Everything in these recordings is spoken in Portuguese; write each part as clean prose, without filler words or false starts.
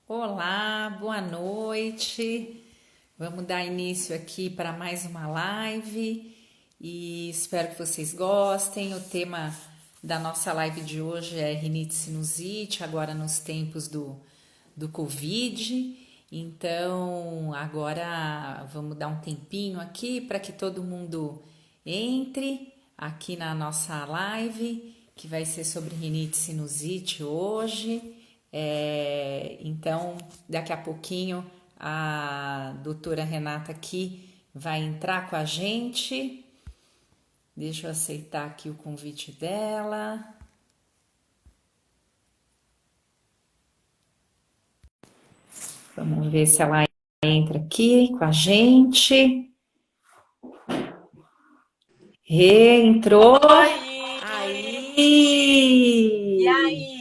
Olá, boa noite. Vamos dar início aqui para mais uma live e espero que vocês gostem. O tema da nossa live de hoje é rinite sinusite, agora nos tempos do Covid. Então, agora vamos dar um tempinho aqui para que todo mundo entre aqui na nossa live, que vai ser sobre rinite sinusite hoje. Então, daqui a pouquinho a doutora Renata aqui vai entrar com a gente. Deixa eu aceitar aqui o convite dela. Vamos ver se ela entra aqui com a gente. Reentrou. Aí! E aí?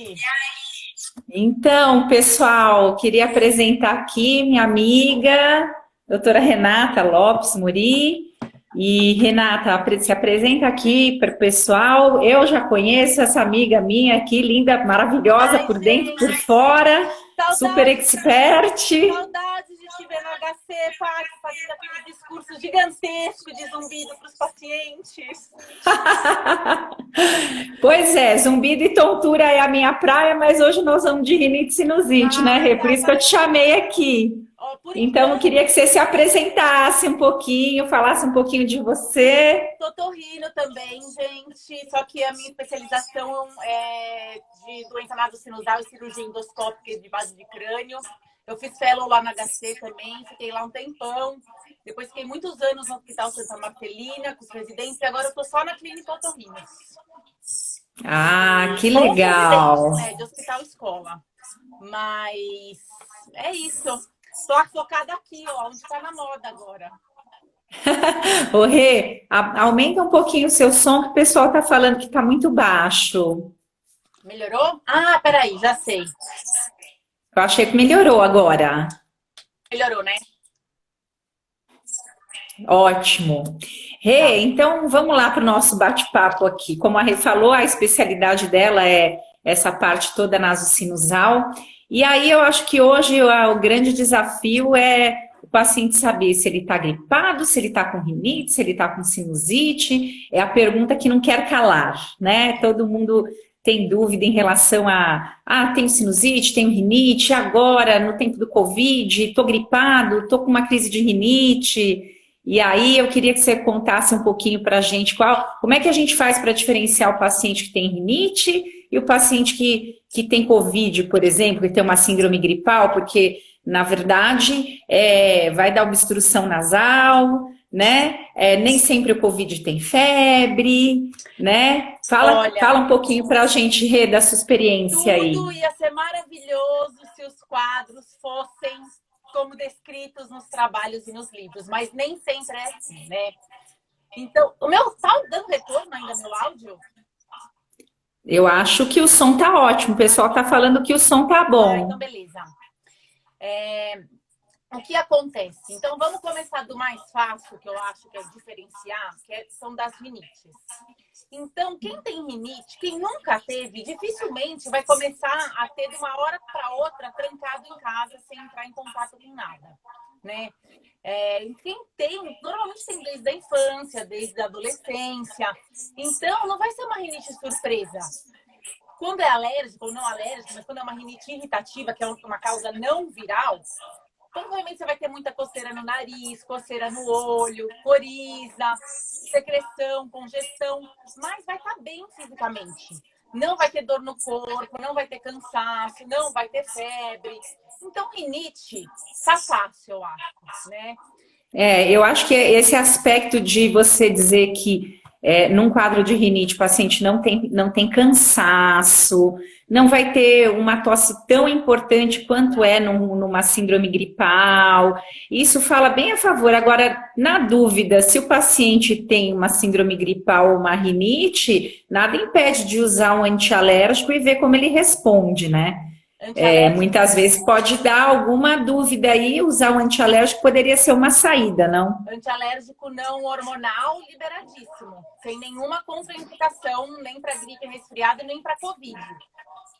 Então, pessoal, queria apresentar aqui minha amiga, doutora Renata Lopes Muri. E Renata, se apresenta aqui para o pessoal. Eu já conheço essa amiga minha aqui, linda, maravilhosa, por dentro, por fora, super expert. Saudades de te ver no HC, fazendo aquele discurso gigantesco de zumbido para os pacientes. Pois é, zumbido e tontura é a minha praia, mas hoje nós vamos de rinite sinusite, né, Rê? Por isso que eu te chamei aqui. Então, eu queria que você se apresentasse um pouquinho, falasse um pouquinho de você. Sou torrino também, gente, só que a minha especialização é de doença nasosinusal e cirurgia endoscópica de base de crânio. Eu fiz fellow lá na HC também, fiquei lá um tempão. Depois fiquei muitos anos no Hospital Santa Marcelina, com os residentes, e agora eu tô só na clínica otorrino. Ah, que legal! Né, de hospital escola. Mas é isso. Tô focada aqui, ó, onde tá na moda agora. Ô, Rê, aumenta um pouquinho o seu som, que o pessoal tá falando que tá muito baixo. Melhorou? Ah, peraí, já sei. Eu achei que melhorou agora. Melhorou, né? Ótimo. Rê, então vamos lá para o nosso bate-papo aqui. Como a Rê falou, a especialidade dela é essa parte toda nasosinusal. E aí eu acho que hoje o grande desafio é o paciente saber se ele está gripado, se ele está com rinite, se ele está com sinusite. É a pergunta que não quer calar, né? Todo mundo tem dúvida em relação tenho sinusite, tenho rinite, agora, no tempo do Covid, estou gripado, estou com uma crise de rinite. E aí eu queria que você contasse um pouquinho para a gente como é que a gente faz para diferenciar o paciente que tem rinite e o paciente que tem Covid, por exemplo, que tem uma síndrome gripal, porque, na verdade, vai dar obstrução nasal, né? Nem sempre o Covid tem febre, né? Fala um pouquinho para a gente, Rê, da sua experiência aí. Tudo ia ser maravilhoso se os quadros fossem como descritos nos trabalhos e nos livros, mas nem sempre é assim, né? Então, o meu tá dando retorno ainda no áudio? Eu acho que o som tá ótimo, o pessoal tá falando que o som tá bom. Então, beleza. O que acontece? Então, vamos começar do mais fácil, que eu acho que é diferenciar, são das rinites. Então, quem tem rinite, quem nunca teve, dificilmente vai começar a ter de uma hora para outra trancado em casa, sem entrar em contato com nada, né? Quem tem, normalmente tem desde a infância, desde a adolescência. Então, não vai ser uma rinite surpresa. Quando é alérgico ou não alérgico, mas quando é uma rinite irritativa, que é uma causa não viral, provavelmente você vai ter muita coceira no nariz, coceira no olho, coriza, secreção, congestão, mas vai estar bem fisicamente. Não vai ter dor no corpo, não vai ter cansaço, não vai ter febre. Então, rinite tá fácil, eu acho, né? Eu acho que esse aspecto de você dizer que num quadro de rinite o paciente não tem cansaço, não vai ter uma tosse tão importante quanto numa síndrome gripal. Isso fala bem a favor. Agora, na dúvida, se o paciente tem uma síndrome gripal ou uma rinite, nada impede de usar um antialérgico e ver como ele responde, né? Muitas vezes pode dar alguma dúvida aí, usar o antialérgico poderia ser uma saída, não? Antialérgico não hormonal, liberadíssimo. Sem nenhuma contraindicação, nem para gripe resfriada, nem para Covid.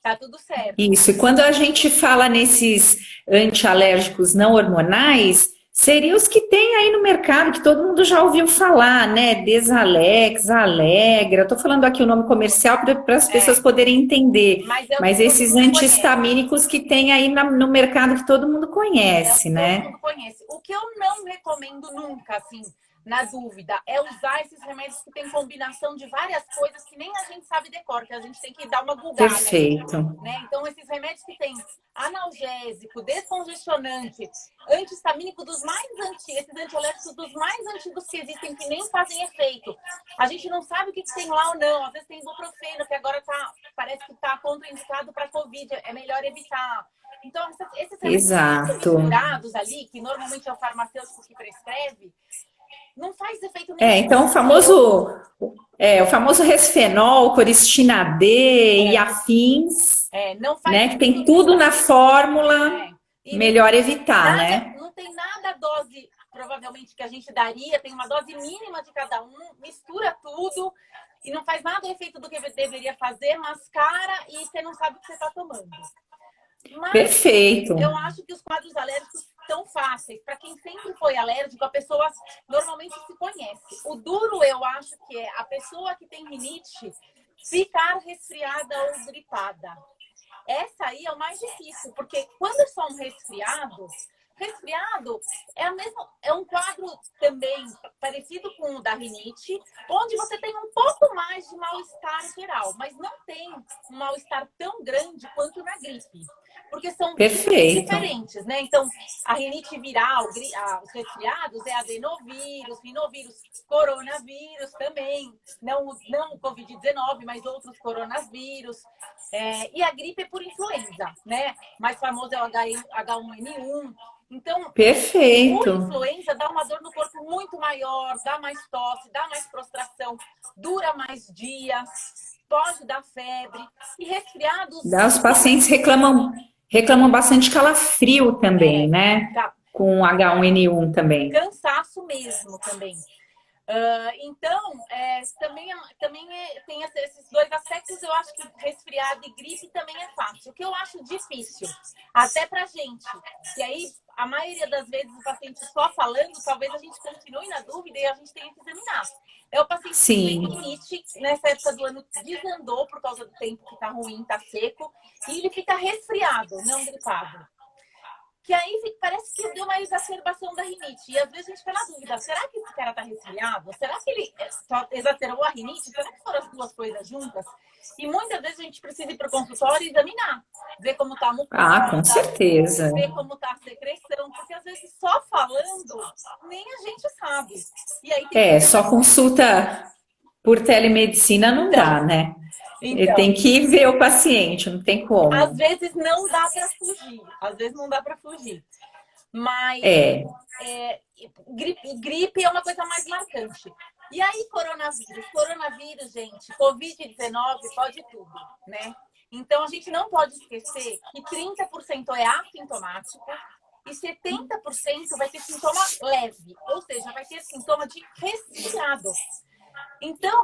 Tá tudo certo. Isso, e quando a gente fala nesses antialérgicos não hormonais, seriam os que tem aí no mercado, que todo mundo já ouviu falar, né? Desalex, Alegra. Estou falando aqui o nome comercial para as pessoas poderem entender. Mas é o Mas que todo esses mundo anti-histamínicos que tem aí no mercado que todo mundo conhece, né? Todo mundo conhece. O que eu não recomendo nunca, assim, na dúvida, é usar esses remédios que tem combinação de várias coisas que nem a gente sabe decor, que a gente tem que dar uma bugada. Perfeito. Né? Então, esses remédios que tem analgésico, descongestionante, anti-histamínico dos mais antigos, esses antialérgicos dos mais antigos que existem, que nem fazem efeito. A gente não sabe o que tem lá ou não. Às vezes tem ibuprofeno, que agora parece que está contraindicado para Covid. É melhor evitar. Então, esses remédios misturados ali, que normalmente é o farmacêutico que prescreve, não faz efeito nenhum. Então o famoso resfenol, coristina D e afins, não faz né? Que tem tudo na fórmula, melhor evitar, nada, né? Não tem nada dose, provavelmente, que a gente daria, tem uma dose mínima de cada um, mistura tudo e não faz nada o efeito do que deveria fazer, mascara e você não sabe o que você está tomando. Mas perfeito. Eu acho que os quadros alérgicos são fáceis. Para quem sempre foi alérgico, a pessoa normalmente se conhece. O duro, eu acho que é a pessoa que tem rinite ficar resfriada ou gripada. Essa aí é o mais difícil, porque quando é só um resfriado é um quadro também parecido com o da rinite, onde você tem um pouco mais de mal-estar geral, mas não tem um mal-estar tão grande quanto na gripe. Porque são diferentes, né? Então, a rinite viral, os resfriados é adenovírus, rinovírus, coronavírus também. Não o Covid-19, mas outros coronavírus. E a gripe é por influenza, né? Mais famoso é o H1N1. Então, perfeito. Por influenza dá uma dor no corpo muito maior, dá mais tosse, dá mais prostração, dura mais dias, pode dar febre. E resfriados... Os pacientes reclamam bastante de calafrio também, né? Tá. Com H1N1 também. Cansaço mesmo também. Então, também tem esses dois aspectos. Eu acho que resfriado e gripe também é fácil. O que eu acho difícil, até pra gente, e aí a maioria das vezes o paciente só falando, talvez a gente continue na dúvida e a gente tenha que examinar. É o paciente que tem rinite, nessa época do ano desandou por causa do tempo que tá ruim, tá seco, e ele fica resfriado, não gripado. Que aí parece que deu uma exacerbação da rinite. E às vezes a gente fica na dúvida, será que esse cara tá resfriado? Será que ele só exacerbou a rinite? Será que foram as duas coisas juntas? E muitas vezes a gente precisa ir para o consultório e examinar. Ver como tá a mucosa. Com certeza. Ver como tá a secreção. Porque às vezes só falando, nem a gente sabe. E aí só consulta por telemedicina não dá, né? Então, tem que ver o paciente, não tem como. Às vezes não dá para fugir. Mas gripe é uma coisa mais marcante. E aí, coronavírus, gente, Covid-19 pode tudo, né? Então, a gente não pode esquecer que 30% é assintomático e 70% vai ter sintoma leve, ou seja, vai ter sintoma de resfriado. Então,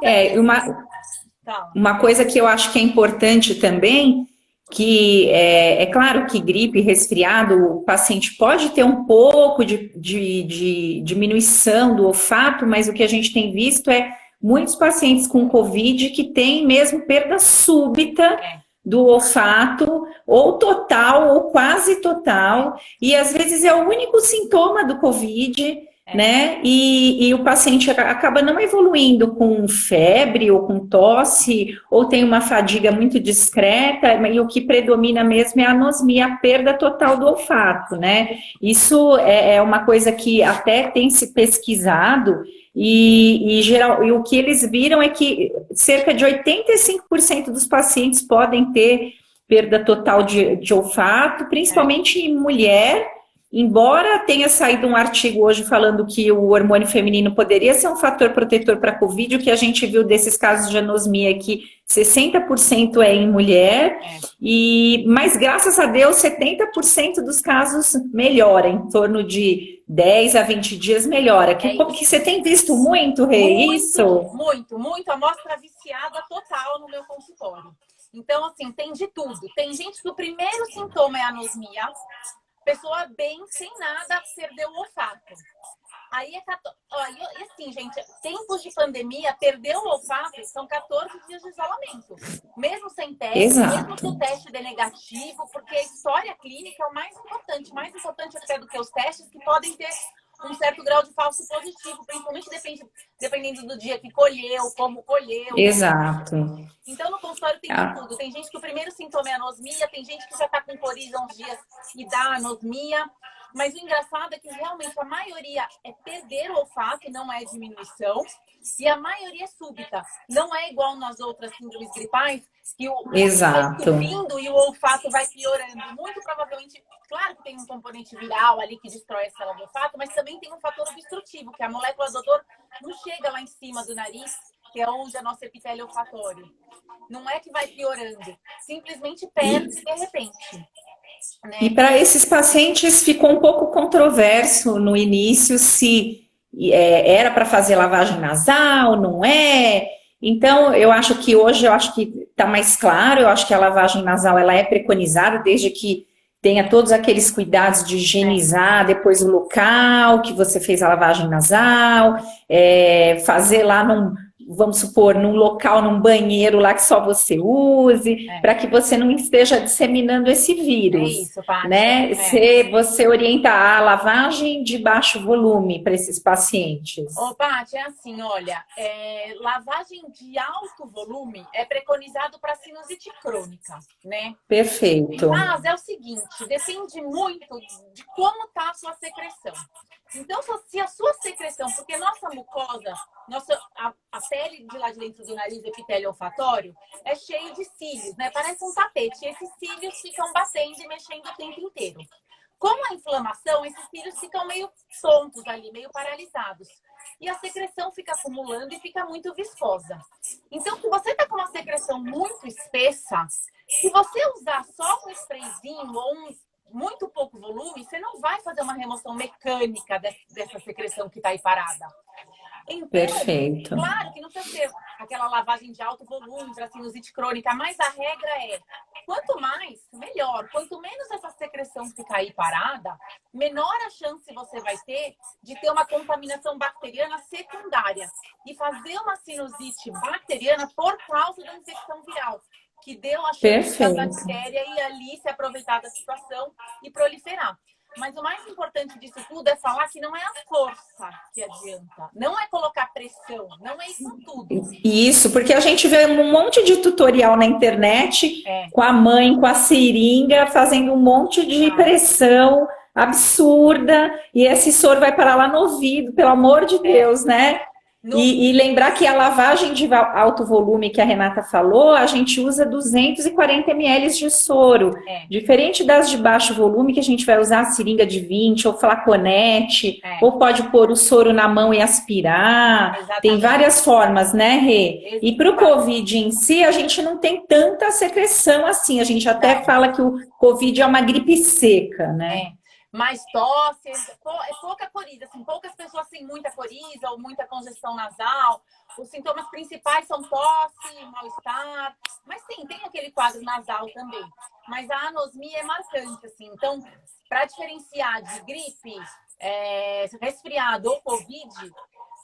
uma coisa que eu acho que é importante também, que é claro que gripe, resfriado, o paciente pode ter um pouco de diminuição do olfato, mas o que a gente tem visto é muitos pacientes com Covid que têm mesmo perda súbita do olfato, ou total, ou quase total, e às vezes é o único sintoma do Covid, né? E o paciente acaba não evoluindo com febre ou com tosse, ou tem uma fadiga muito discreta, e o que predomina mesmo é a anosmia, a perda total do olfato, né? Isso é uma coisa que até tem se pesquisado, e o que eles viram é que cerca de 85% dos pacientes podem ter perda total de olfato, principalmente em mulher. Embora tenha saído um artigo hoje falando que o hormônio feminino poderia ser um fator protetor para a Covid, o que a gente viu desses casos de anosmia é que 60% é em mulher, mas graças a Deus 70% dos casos melhora, em torno de 10 a 20 dias melhora. Que você tem visto muito, Rê, isso? Muito. Amostra viciada total no meu consultório. Então, assim, tem de tudo. Tem gente que o primeiro sintoma é anosmia, pessoa bem, sem nada, perdeu o olfato. Aí e assim, gente, tempos de pandemia, perder o olfato são 14 dias de isolamento. Mesmo sem teste, mesmo que o teste dê negativo, porque a história clínica é o mais importante até do que os testes, que podem ter um certo grau de falso positivo, principalmente dependendo do dia que colheu, como colheu. Exato. Então, no consultório tem de tudo. Tem gente que o primeiro sintoma é anosmia, tem gente que já está com coriza há uns dias e dá anosmia. Mas o engraçado é que realmente a maioria é perder o olfato, não é diminuição. E a maioria é súbita. Não é igual nas outras síndromes gripais, que o vai subindo e o olfato vai piorando. Muito provavelmente, claro que tem um componente viral ali que destrói a célula do olfato, mas também tem um fator obstrutivo, que a molécula do odor não chega lá em cima do nariz, que é onde é nosso epitélio olfatório. Não é que vai piorando, simplesmente perde de repente. Né? E para esses pacientes ficou um pouco controverso no início se era para fazer lavagem nasal, não é? Então, eu acho que hoje está mais claro, eu acho que a lavagem nasal ela é preconizada, desde que tenha todos aqueles cuidados de higienizar depois o local que você fez a lavagem nasal, fazer lá vamos supor, num local, num banheiro lá que só você use, para que você não esteja disseminando esse vírus. É isso, Paty. Né? Você orienta a lavagem de baixo volume para esses pacientes. Ô, Paty, é assim, olha, lavagem de alto volume é preconizado para sinusite crônica, né? Perfeito. Mas é o seguinte, depende muito de como está a sua secreção. Então, se a sua secreção, porque nossa mucosa, a pele de lá de dentro do nariz, o epitélio olfatório, é cheio de cílios, né? Parece um tapete. E esses cílios ficam batendo e mexendo o tempo inteiro. Com a inflamação, esses cílios ficam meio tontos ali, meio paralisados. E a secreção fica acumulando e fica muito viscosa. Então, se você está com uma secreção muito espessa, se você usar só um sprayzinho ou muito pouco volume, você não vai fazer uma remoção mecânica dessa secreção que está aí parada. Então, perfeito. Claro que não precisa ser aquela lavagem de alto volume para sinusite crônica, mas a regra é, quanto mais, melhor. Quanto menos essa secreção ficar aí parada, menor a chance você vai ter de ter uma contaminação bacteriana secundária e fazer uma sinusite bacteriana por causa da infecção viral, que deu a chance da bactéria e ali se aproveitar da situação e proliferar. Mas o mais importante disso tudo é falar que não é a força que adianta. Não é colocar pressão. Não é isso tudo. Isso, porque a gente vê um monte de tutorial na internet com a mãe, com a seringa, fazendo um monte de pressão absurda. E esse soro vai parar lá no ouvido, pelo amor de Deus, né? E lembrar que a lavagem de alto volume que a Renata falou, a gente usa 240 ml de soro. Diferente das de baixo volume, que a gente vai usar a seringa de 20 ou flaconete, ou pode pôr o soro na mão e aspirar. Exatamente. Tem várias formas, né, Rê? E para o Covid em si, a gente não tem tanta secreção assim. A gente até fala que o Covid é uma gripe seca, né? Mais tosse, é pouca coriza, assim, poucas pessoas têm muita coriza ou muita congestão nasal. Os sintomas principais são tosse, mal-estar, mas sim, tem aquele quadro nasal também. Mas a anosmia é marcante, assim. Então, para diferenciar de gripe, resfriado ou Covid,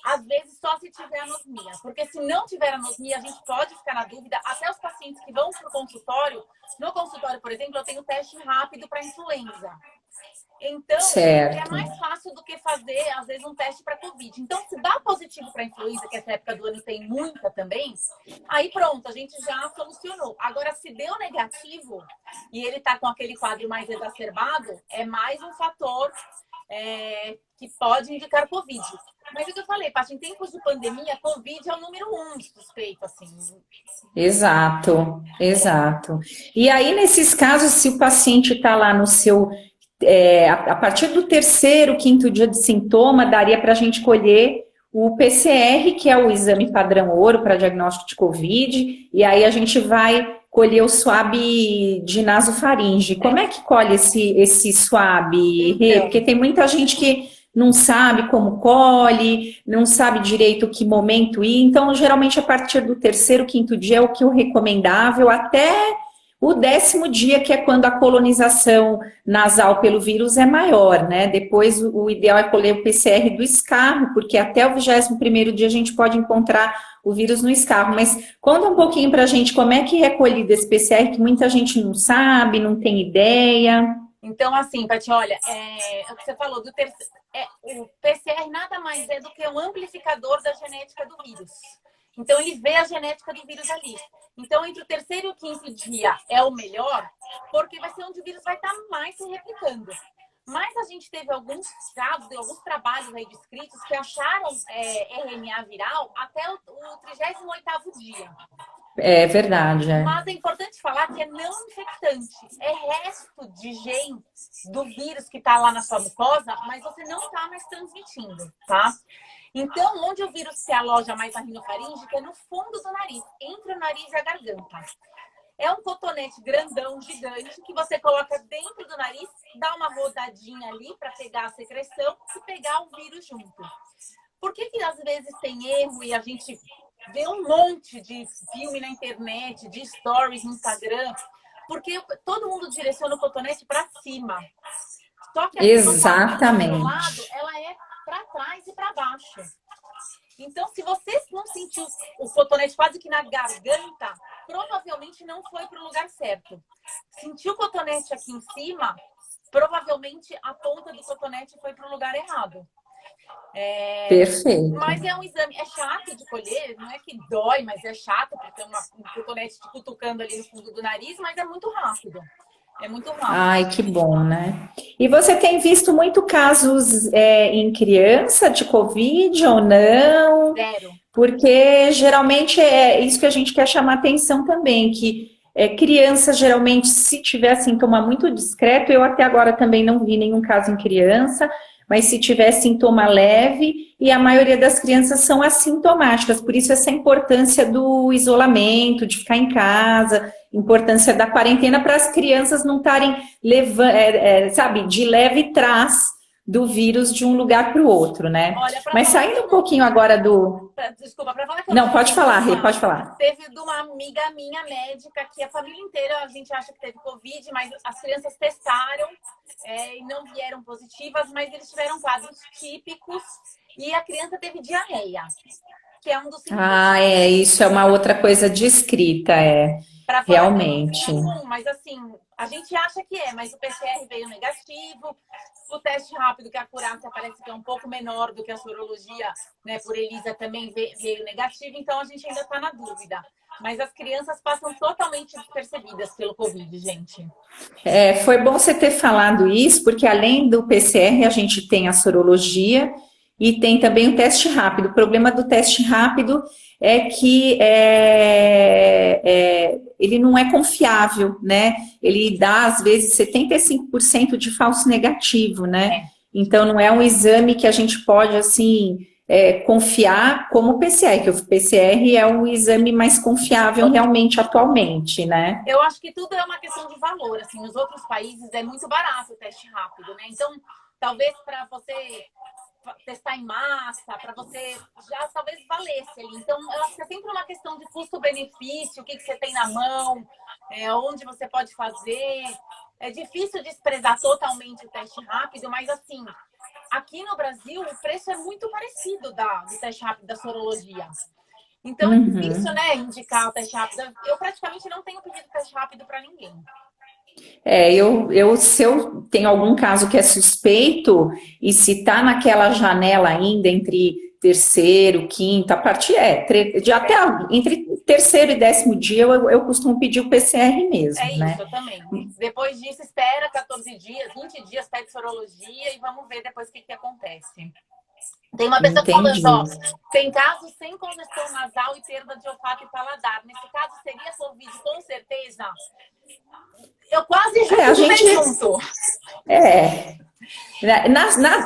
às vezes só se tiver anosmia. Porque se não tiver anosmia, a gente pode ficar na dúvida. Até os pacientes que vão para o consultório, no consultório, por exemplo, eu tenho teste rápido para influenza. Então, é mais fácil do que fazer, às vezes, um teste para Covid. Então, se dá positivo para influenza, que essa época do ano tem muita também, aí pronto, a gente já solucionou. Agora, se deu negativo e ele está com aquele quadro mais exacerbado, é mais um fator que pode indicar Covid. Mas é o que eu falei, Paty, em tempos de pandemia, Covid é o número 1 suspeito, assim. Exato. E aí, nesses casos, se o paciente está lá no seu... a partir do terceiro, quinto dia de sintoma, daria para a gente colher o PCR, que é o exame padrão ouro para diagnóstico de Covid, e aí a gente vai colher o swab de nasofaringe. Como é que colhe esse swab, Rê? Porque tem muita gente que não sabe como colhe, não sabe direito que momento ir. Então, geralmente, a partir do terceiro, quinto dia é o que eu recomendável, até o 10º dia, que é quando a colonização nasal pelo vírus é maior, né? Depois, o ideal é colher o PCR do escarro, porque até o 21º dia a gente pode encontrar o vírus no escarro. Mas conta um pouquinho pra gente como é que é colhido esse PCR, que muita gente não sabe, não tem ideia. Então, assim, Paty, olha, o que você falou do terceiro, o PCR nada mais é do que um amplificador da genética do vírus. Então, ele vê a genética do vírus ali. Então, entre o terceiro e o quinto dia é o melhor, porque vai ser onde o vírus vai estar mais se replicando. Mas a gente teve alguns casos, alguns trabalhos aí descritos que acharam RNA viral até o 38º dia. É verdade, é. Mas é importante falar que é não infectante. É resto de genes do vírus que está lá na sua mucosa, mas você não está mais transmitindo, tá? Então, onde o vírus se aloja mais na rinofaringe, que é no fundo do nariz, entre o nariz e a garganta. É um cotonete grandão, gigante, que você coloca dentro do nariz, dá uma rodadinha ali para pegar a secreção e pegar o vírus junto. Por que às vezes tem erro e a gente vê um monte de filme na internet, de stories no Instagram? Porque todo mundo direciona o cotonete para cima. Só que a exatamente. do lado, ela é para trás e para baixo. Então, se você não sentiu o cotonete quase que na garganta, provavelmente não foi para o lugar certo. Sentiu o cotonete aqui em cima, provavelmente a ponta do cotonete foi para o lugar errado. Perfeito. Mas é um exame, é chato de colher, não é que dói, mas é chato, porque tem um cotonete te cutucando ali no fundo do nariz, mas é muito rápido. É muito rápido. Ai, que bom, né? E você tem visto muito casos em criança de Covid ou não? Zero. Porque geralmente é isso que a gente quer chamar atenção também, que criança, geralmente, se tiver sintoma muito discreto, eu até agora também não vi nenhum caso em criança, mas se tiver sintoma leve, e a maioria das crianças são assintomáticas, por isso essa importância do isolamento, de ficar em casa, importância da quarentena para as crianças não estarem levando, sabe, de leve trás do vírus de um lugar para o outro, né? Olha, mas saindo um pouquinho agora do... Desculpa, para falar que não, pode falar, Rê, pode falar. Teve de uma amiga minha médica que a família inteira, a gente acha que teve Covid, mas as crianças testaram e não vieram positivas, mas eles tiveram quadros típicos e a criança teve diarreia, que é um dos sintomas. Isso é uma outra coisa descrita, realmente. Mas assim, a gente acha que mas o PCR veio negativo, o teste rápido, que a acurácia parece que é um pouco menor do que a sorologia, né, por ELISA também veio negativo, então a gente ainda está na dúvida. Mas as crianças passam totalmente despercebidas pelo Covid, gente. Foi bom você ter falado isso, porque além do PCR, a gente tem a sorologia e tem também o teste rápido. O problema do teste rápido é que ele não é confiável, né? Ele dá, às vezes, 75% de falso negativo, né? Então, não é um exame que a gente pode, assim, confiar como o PCR, que o PCR é o exame mais confiável realmente atualmente, né? Eu acho que tudo é uma questão de valor, assim, nos outros países é muito barato o teste rápido, né? Então, talvez para você testar em massa, para você já talvez valesse ali. Então, eu acho que é sempre uma questão de custo-benefício, o que você tem na mão, onde você pode fazer. É difícil desprezar totalmente o teste rápido, mas assim, aqui no Brasil o preço é muito parecido do teste rápido da sorologia. Então é difícil, né, indicar o teste rápido. Eu praticamente não tenho pedido teste rápido para ninguém. Se eu tenho algum caso que é suspeito, e se tá naquela janela ainda entre terceiro, quinto, a partir até entre terceiro e 10º dia, eu costumo pedir o PCR mesmo, né? Isso, eu também. Depois disso, espera 14 dias, 20 dias, pede sorologia e vamos ver depois o que acontece. Tem uma pessoa falando, tem casos sem congestão nasal e perda de olfato e paladar. Nesse caso, seria Covid, com certeza? Eu quase junto.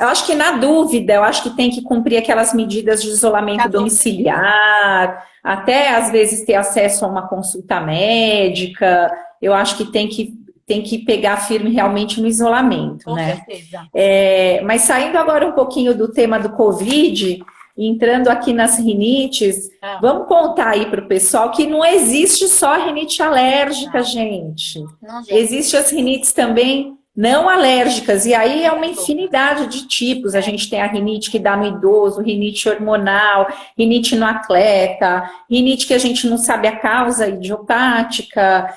Eu acho que na dúvida, eu acho que tem que cumprir aquelas medidas de isolamento domiciliar, até às vezes ter acesso a uma consulta médica. Eu acho que tem que tem que pegar firme realmente no isolamento, Com né? certeza. Mas saindo agora um pouquinho do tema do Covid, entrando aqui nas rinites, vamos contar aí para o pessoal que não existe só rinite alérgica, gente. Não, gente. Existe as rinites também não alérgicas, e aí é uma infinidade de tipos. A gente tem a rinite que dá no idoso, rinite hormonal, rinite no atleta, rinite que a gente não sabe a causa, idiopática,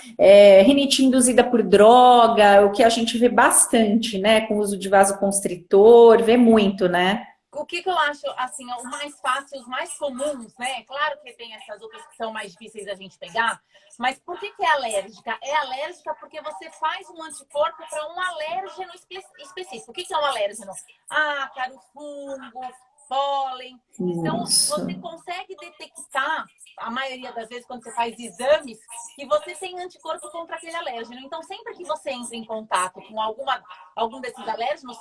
rinite induzida por droga, o que a gente vê bastante, né? Com o uso de vasoconstritor, vê muito, né? O que eu acho, assim, o mais fácil, os mais comuns, né? Claro que tem essas outras que são mais difíceis da gente pegar, mas por que é alérgica? É alérgica porque você faz um anticorpo para um alérgeno específico. O que é um alérgeno? Ácaro, fungo, pólen. Então, você consegue detectar, a maioria das vezes, quando você faz exames, que você tem anticorpo contra aquele alérgeno. Então, sempre que você entra em contato com algum desses alérgenos,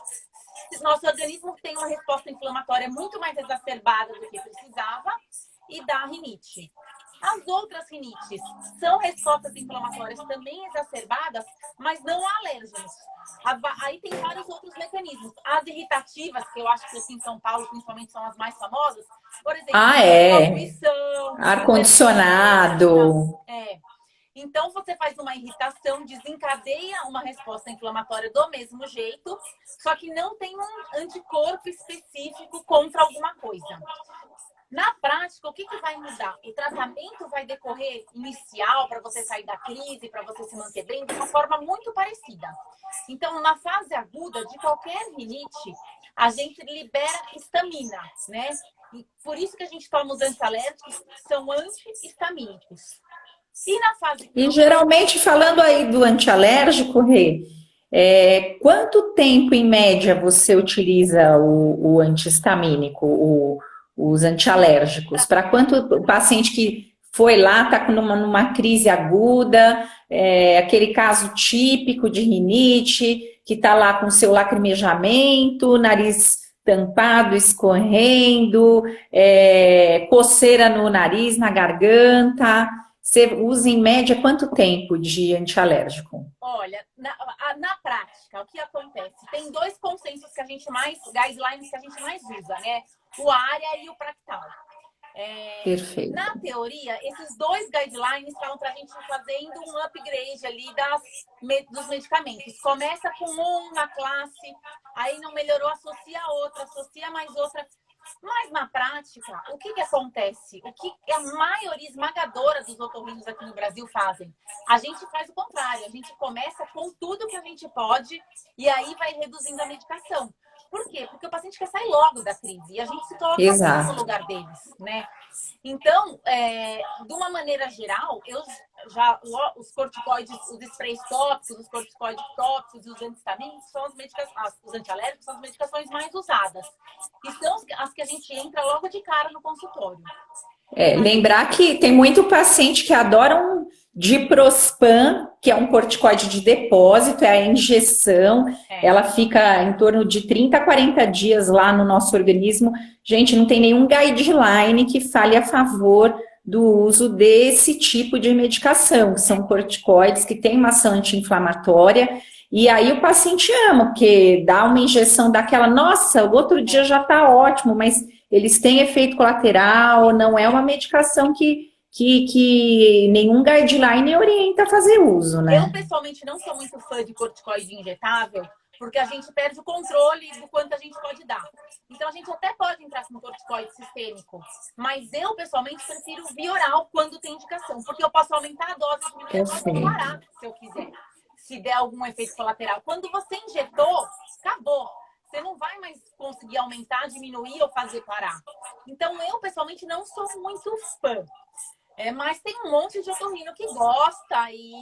nosso organismo tem uma resposta inflamatória muito mais exacerbada do que precisava e dá rinite. As outras rinites são respostas inflamatórias também exacerbadas, mas não alérgenos. Aí tem vários outros mecanismos. As irritativas, que eu acho que aqui em São Paulo, principalmente, são as mais famosas. Por exemplo, poluição, ar-condicionado. Então, você faz uma irritação, desencadeia uma resposta inflamatória do mesmo jeito, só que não tem um anticorpo específico contra alguma coisa. Na prática, o que vai mudar? O tratamento vai decorrer inicial para você sair da crise, para você se manter bem, de uma forma muito parecida. Então, na fase aguda de qualquer rinite, a gente libera histamina, né? E por isso que a gente toma os antialérgicos, que são antihistamínicos. E geralmente, falando aí do antialérgico, Rê, quanto tempo em média você utiliza o antihistamínico, os antialérgicos? Para quanto o paciente que foi lá, está numa crise aguda, aquele caso típico de rinite, que está lá com seu lacrimejamento, nariz tampado, escorrendo, coceira no nariz, na garganta. Você usa em média quanto tempo de antialérgico? Olha, na prática, o que acontece? Tem dois consensos guidelines que a gente mais usa, né? O ARIA e o Practal. Perfeito. Na teoria, esses dois guidelines falam para a gente ir fazendo um upgrade ali dos medicamentos. Começa com um na classe, aí não melhorou, associa outra, associa mais outra. Mas na prática, o que acontece? O que a maioria esmagadora dos otorrinos aqui no Brasil fazem? A gente faz o contrário, a gente começa com tudo que a gente pode e aí vai reduzindo a medicação. Por quê? Porque o paciente quer sair logo da crise e a gente se coloca no lugar deles, né? Então, de uma maneira geral, os corticoides, os sprays tópicos, os corticoides tópicos e os antihistamínicos são os antialérgicos são as medicações mais usadas. E são as que a gente entra logo de cara no consultório. Lembrar que tem muito paciente que adora um Diprospan, que é um corticoide de depósito, é a injeção, ela fica em torno de 30 a 40 dias lá no nosso organismo. Gente, não tem nenhum guideline que fale a favor do uso desse tipo de medicação, que são corticoides que têm uma ação anti-inflamatória, e aí o paciente ama, porque dá uma injeção daquela, nossa, o outro dia já tá ótimo, mas eles têm efeito colateral, não é uma medicação que nenhum guideline orienta a fazer uso, né? Eu, pessoalmente, não sou muito fã de corticoide injetável, porque a gente perde o controle do quanto a gente pode dar. Então, a gente até pode entrar com corticoide sistêmico, mas eu, pessoalmente, prefiro via oral quando tem indicação, porque eu posso aumentar a dose, eu posso parar se eu quiser, se der algum efeito colateral. Quando você injetou, acabou. Você não vai mais conseguir aumentar, diminuir ou fazer parar. Então, eu, pessoalmente, não sou muito fã. Mas tem um monte de otorrino que gosta e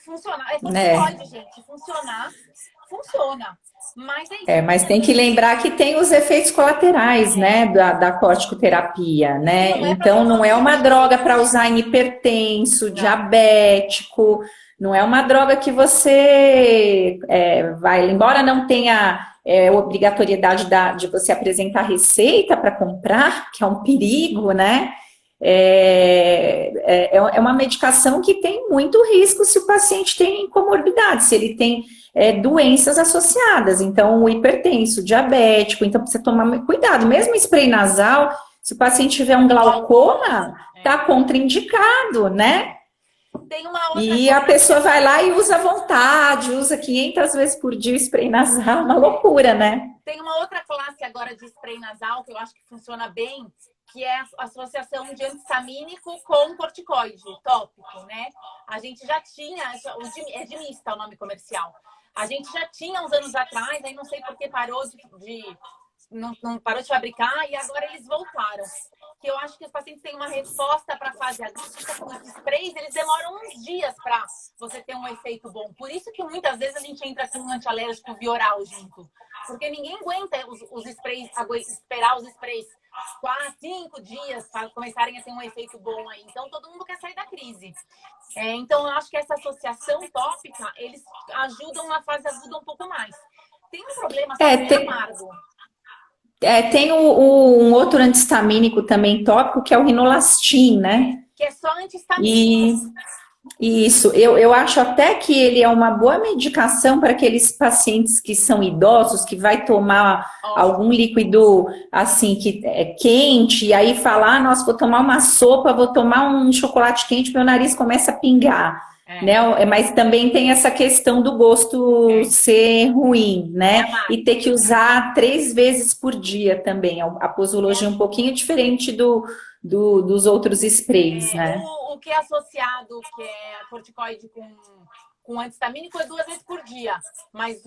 funciona. Pode, gente, funcionar, funciona. Mas é isso. Mas tem que lembrar que tem os efeitos colaterais, né, da corticoterapia, né? Então, não é uma droga para usar em hipertenso, diabético, não é uma droga que você vai, embora não tenha obrigatoriedade de você apresentar receita para comprar, que é um perigo, né? é uma medicação que tem muito risco se o paciente tem comorbidade, se ele tem doenças associadas. Então, o hipertenso, o diabético, então precisa tomar cuidado. Mesmo spray nasal, se o paciente tiver um glaucoma, tá contraindicado, né? Tem uma outra e a pessoa vai lá e usa à vontade, usa 500 vezes por dia o spray nasal, uma loucura, né? Tem uma outra classe agora de spray nasal que eu acho que funciona bem, que é a associação de antistamínico com corticoide tópico, né? A gente já tinha, é Dimista o nome comercial. A gente já tinha uns anos atrás, aí não sei por que parou não parou de fabricar e agora eles voltaram. Que eu acho que os pacientes têm uma resposta para a fase aguda com os sprays, eles demoram uns dias para você ter um efeito bom. Por isso que muitas vezes a gente entra com um antialérgico Vioral junto. Porque ninguém aguenta os sprays, esperar os sprays 4, 5 dias para começarem a ter um efeito bom aí. Então todo mundo quer sair da crise. Então eu acho que essa associação tópica, eles ajudam na fase aguda um pouco mais. Tem um problema, amargo. Tem um outro antistamínico também tópico, que é o Rinolastin, né? Que é só antistamínico. Isso, eu acho até que ele é uma boa medicação para aqueles pacientes que são idosos, que vai tomar algum líquido assim, que é quente, e aí falar, nossa, vou tomar uma sopa, vou tomar um chocolate quente, meu nariz começa a pingar. Né? Mas também tem essa questão do gosto ser ruim, né? E ter que usar 3 vezes por dia também. A posologia é um pouquinho diferente dos outros sprays, né? O que é associado, que é corticoide com antistamínico, é 2 vezes por dia. Mas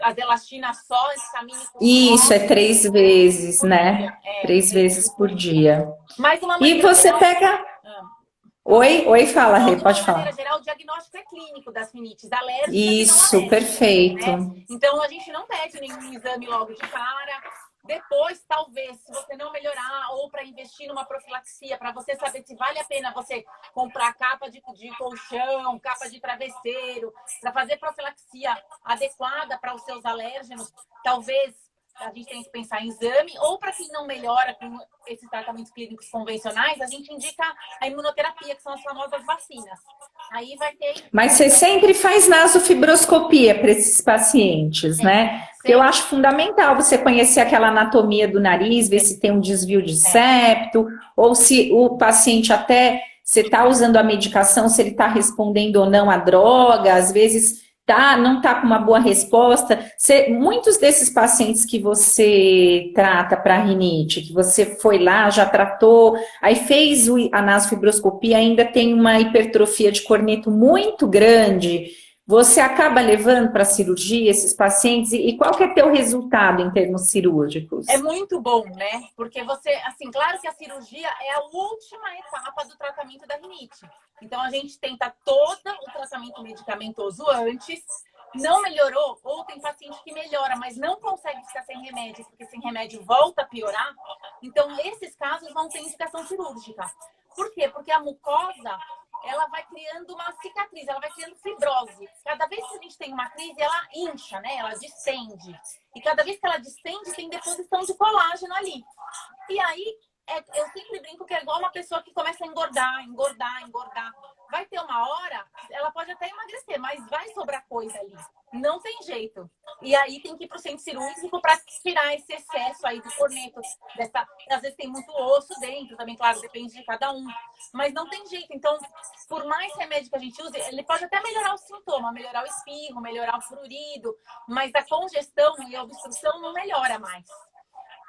a Delastina só, antistamínico... Isso, é 3 vezes, né? 3 vezes por dia. Mais uma e você pega... Oi, fala, Rê, pode falar. De maneira geral, o diagnóstico é clínico das rinites alérgicas. Isso, perfeito. Né? Então, a gente não pede nenhum exame logo de cara. Depois, talvez, se você não melhorar, ou para investir numa profilaxia, para você saber se vale a pena você comprar capa de colchão, capa de travesseiro, para fazer profilaxia adequada para os seus alérgenos, talvez a gente tem que pensar em exame, ou para quem não melhora com esses tratamentos clínicos convencionais, a gente indica a imunoterapia, que são as famosas vacinas. Aí vai ter... Mas você sempre faz nasofibroscopia para esses pacientes, né? Porque eu acho fundamental você conhecer aquela anatomia do nariz, ver se tem um desvio de septo, ou se o paciente até, você está usando a medicação, se ele está respondendo ou não à droga, às vezes... não está com uma boa resposta. Muitos desses pacientes que você trata para rinite, que você foi lá, já tratou, aí fez a nasofibroscopia, ainda tem uma hipertrofia de corneto muito grande, você acaba levando para a cirurgia esses pacientes, e qual que é teu resultado em termos cirúrgicos? É muito bom, né? Porque você, assim, claro que a cirurgia é a última etapa do tratamento da rinite. Então, a gente tenta todo o tratamento medicamentoso antes, não melhorou, ou tem paciente que melhora, mas não consegue ficar sem remédio, porque sem remédio volta a piorar. Então, esses casos vão ter indicação cirúrgica. Por quê? Porque a mucosa, ela vai criando uma cicatriz, ela vai criando fibrose. Cada vez que a gente tem uma crise, ela incha, né? Ela distende. E cada vez que ela distende, tem deposição de colágeno ali. E aí, eu sempre brinco que é igual uma pessoa que começa a engordar. Vai ter uma hora, ela pode até emagrecer, mas vai sobrar coisa ali. Não tem jeito. E aí tem que ir para o centro cirúrgico para tirar esse excesso aí do corneto. Às vezes tem muito osso dentro também, claro, depende de cada um. Mas não tem jeito. Então, por mais remédio que a gente use, ele pode até melhorar o sintoma, melhorar o espirro, melhorar o prurido, mas a congestão e a obstrução não melhora mais.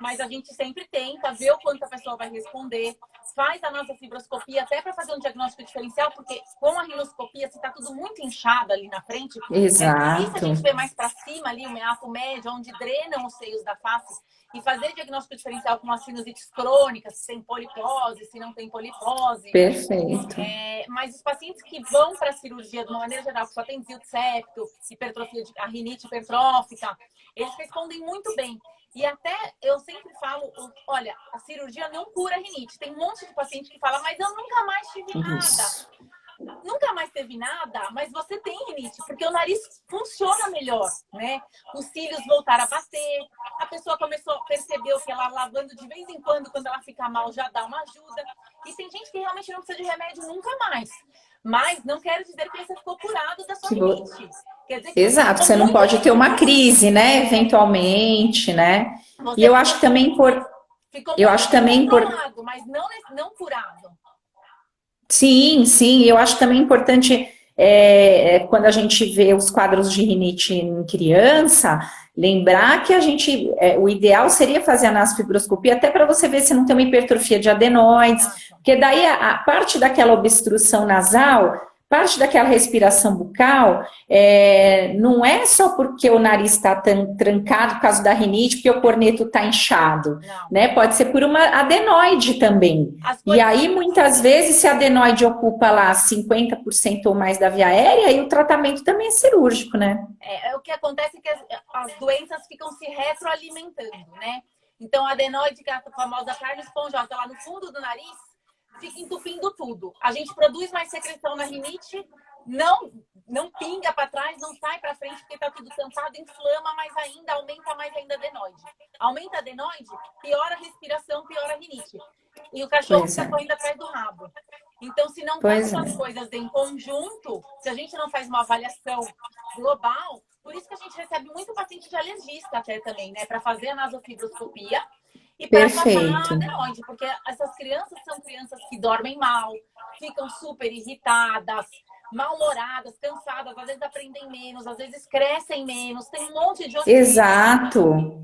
Mas a gente sempre tenta ver o quanto a pessoa vai responder, faz a nossa fibroscopia até para fazer um diagnóstico diferencial, porque com a rinoscopia, se está tudo muito inchado ali na frente, exato, é difícil a gente ver mais para cima ali, o meato médio, onde drenam os seios da face, e fazer diagnóstico diferencial com as sinusites crônicas, se tem polipose, se não tem polipose. Perfeito. Mas os pacientes que vão para a cirurgia, de uma maneira geral, que só tem desvio de septo, hipertrofia, a rinite hipertrófica, eles respondem muito bem. E até eu sempre falo, olha, a cirurgia não cura a rinite. Tem um monte de paciente que fala, mas eu nunca mais tive nada. nunca mais teve nada, mas você tem rinite, porque o nariz funciona melhor, né? Os cílios voltaram a bater, a pessoa percebeu que ela lavando de vez em quando ela fica mal, já dá uma ajuda. E tem gente que realmente não precisa de remédio nunca mais. Mas não quero dizer que você ficou curado da sua rinite. Quer dizer que Exato, você não pode ter uma crise, né? Eventualmente, né? E eu acho que também eu acho também controlado, mas não curado. Sim, sim, eu acho também importante quando a gente vê os quadros de rinite em criança, lembrar que o ideal seria fazer a nasofibroscopia até para você ver se não tem uma hipertrofia de adenoides, porque daí a parte daquela obstrução nasal, parte daquela respiração bucal, não é só porque o nariz está trancado por causa da rinite, porque o corneto está inchado, né? Pode ser por uma adenoide também. E aí, muitas vezes, se a adenoide ocupa lá 50% ou mais da via aérea, aí o tratamento também é cirúrgico, né? O que acontece é que as doenças ficam se retroalimentando, né? Então, a adenoide, que é a famosa carne esponjosa lá no fundo do nariz, fica entupindo tudo. A gente produz mais secreção na rinite, não pinga para trás, não sai para frente porque está tudo tampado, inflama mais ainda, aumenta mais ainda a adenoide. Aumenta a adenoide, piora a respiração, piora a rinite. E o cachorro está correndo atrás do rabo. Então, se não faz essas coisas em conjunto, se a gente não faz uma avaliação global, por isso que a gente recebe muito paciente de alergista até também, né? Para fazer a nasofibroscopia. E para tratar a adenoide, porque essas crianças são crianças que dormem mal, ficam super irritadas, mal-humoradas, cansadas, às vezes aprendem menos, às vezes crescem menos, tem um monte de... Exato.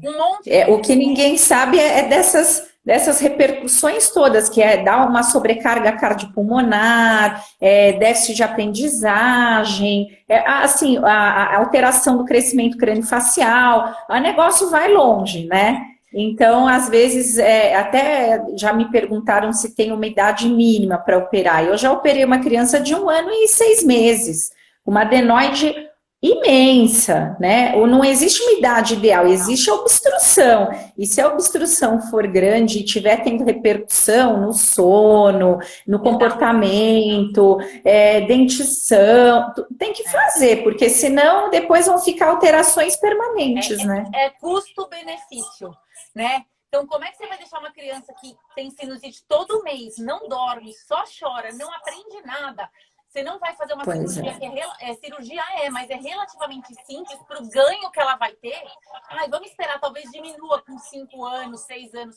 O que ninguém sabe é dessas repercussões todas, que dar uma sobrecarga cardiopulmonar, déficit de aprendizagem, assim, a alteração do crescimento craniofacial, o negócio vai longe, né? Então, às vezes, até já me perguntaram se tem uma idade mínima para operar. Eu já operei uma criança de 1 ano e 6 meses, uma adenoide imensa, né? Ou não existe uma idade ideal, existe a obstrução. E se a obstrução for grande e tiver tendo repercussão no sono, no comportamento, dentição, tem que fazer, porque senão depois vão ficar alterações permanentes, né? É custo-benefício, né? Então, como é que você vai deixar uma criança que tem sinusite todo mês, não dorme, só chora, não aprende nada? Você não vai fazer uma cirurgia que mas é relativamente simples para o ganho que ela vai ter. Ai, vamos esperar, talvez diminua com 5 anos, 6 anos.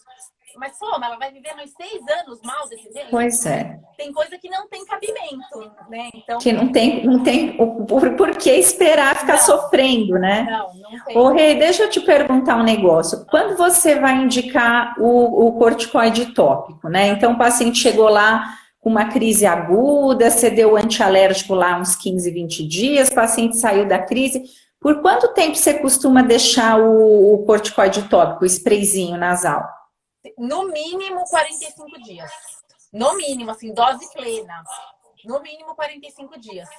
Mas, ela vai viver mais 6 anos mal desse jeito? Pois é. Tem coisa que não tem cabimento, né? Então, que não tem por que esperar ficar sofrendo, né? Não tem. Ô, Rei, deixa eu te perguntar um negócio. Quando você vai indicar o corticoide tópico, né? Então, o paciente chegou lá com uma crise aguda, você deu antialérgico lá uns 15, 20 dias, o paciente saiu da crise. Por quanto tempo você costuma deixar o corticoide tópico, o sprayzinho nasal? No mínimo 45 dias. No mínimo, assim, dose plena. No mínimo 45 dias.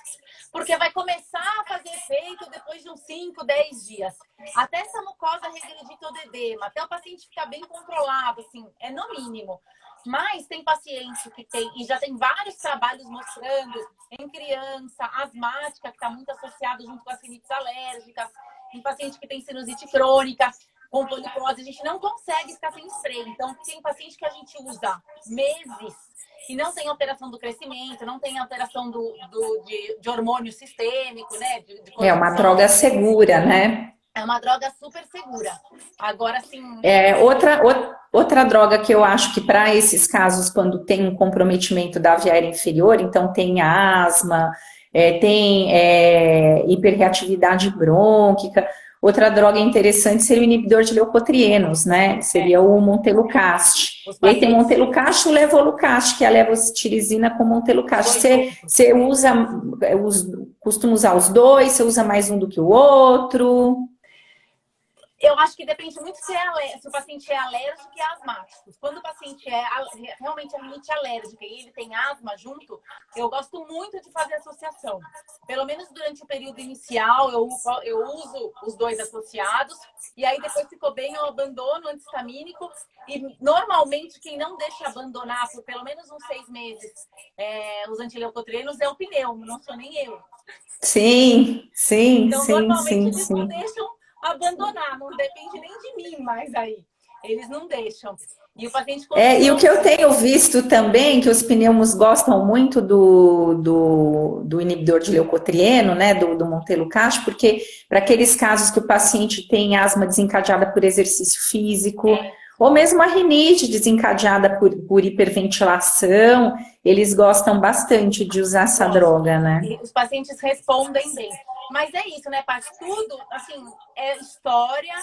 Porque vai começar a fazer efeito depois de uns 5, 10 dias. Até essa mucosa regredir todo edema, até o paciente ficar bem controlado, assim, é no mínimo. Mas tem paciente que tem, e já tem vários trabalhos mostrando, em criança, asmática, que está muito associado junto com as rinites alérgicas, em paciente que tem sinusite crônica, com polipose, a gente não consegue ficar sem spray. Então, tem paciente que a gente usa meses e não tem alteração do crescimento, não tem alteração de hormônio sistêmico, né? É uma droga segura, né? É uma droga super segura. Agora, sim... Outra droga que eu acho que para esses casos, quando tem um comprometimento da via aérea inferior, então tem asma, tem hiperreatividade brônquica, outra droga interessante seria o inibidor de leucotrienos, né? Seria o montelukast. E aí tem montelukast e o levolucast, que é a levotirizina com montelukast. Você costuma usar os dois? Você usa mais um do que o outro? Eu acho que depende muito se o paciente é alérgico e asmático. Quando o paciente é realmente a rinite alérgica e ele tem asma junto, eu gosto muito de fazer associação. Pelo menos durante o período inicial, eu uso os dois associados. E aí, depois ficou bem, eu abandono o antistamínico. E, normalmente, quem não deixa abandonar por pelo menos uns 6 meses os antileucotrienos é o pneumo, não sou nem eu. Sim, sim, Então, sim, normalmente, sim, eles não sim. deixam abandonar, não depende nem de mim mais aí. Eles não deixam. E o paciente E o continua. que eu tenho visto também, que os pneumos gostam muito do inibidor de leucotrieno, né, do montelukast, porque para aqueles casos que o paciente tem asma desencadeada por exercício físico, ou mesmo a rinite desencadeada por hiperventilação, eles gostam bastante de usar essa droga, né? E os pacientes respondem bem. Mas é isso, né, Paty? Tudo, assim, é história.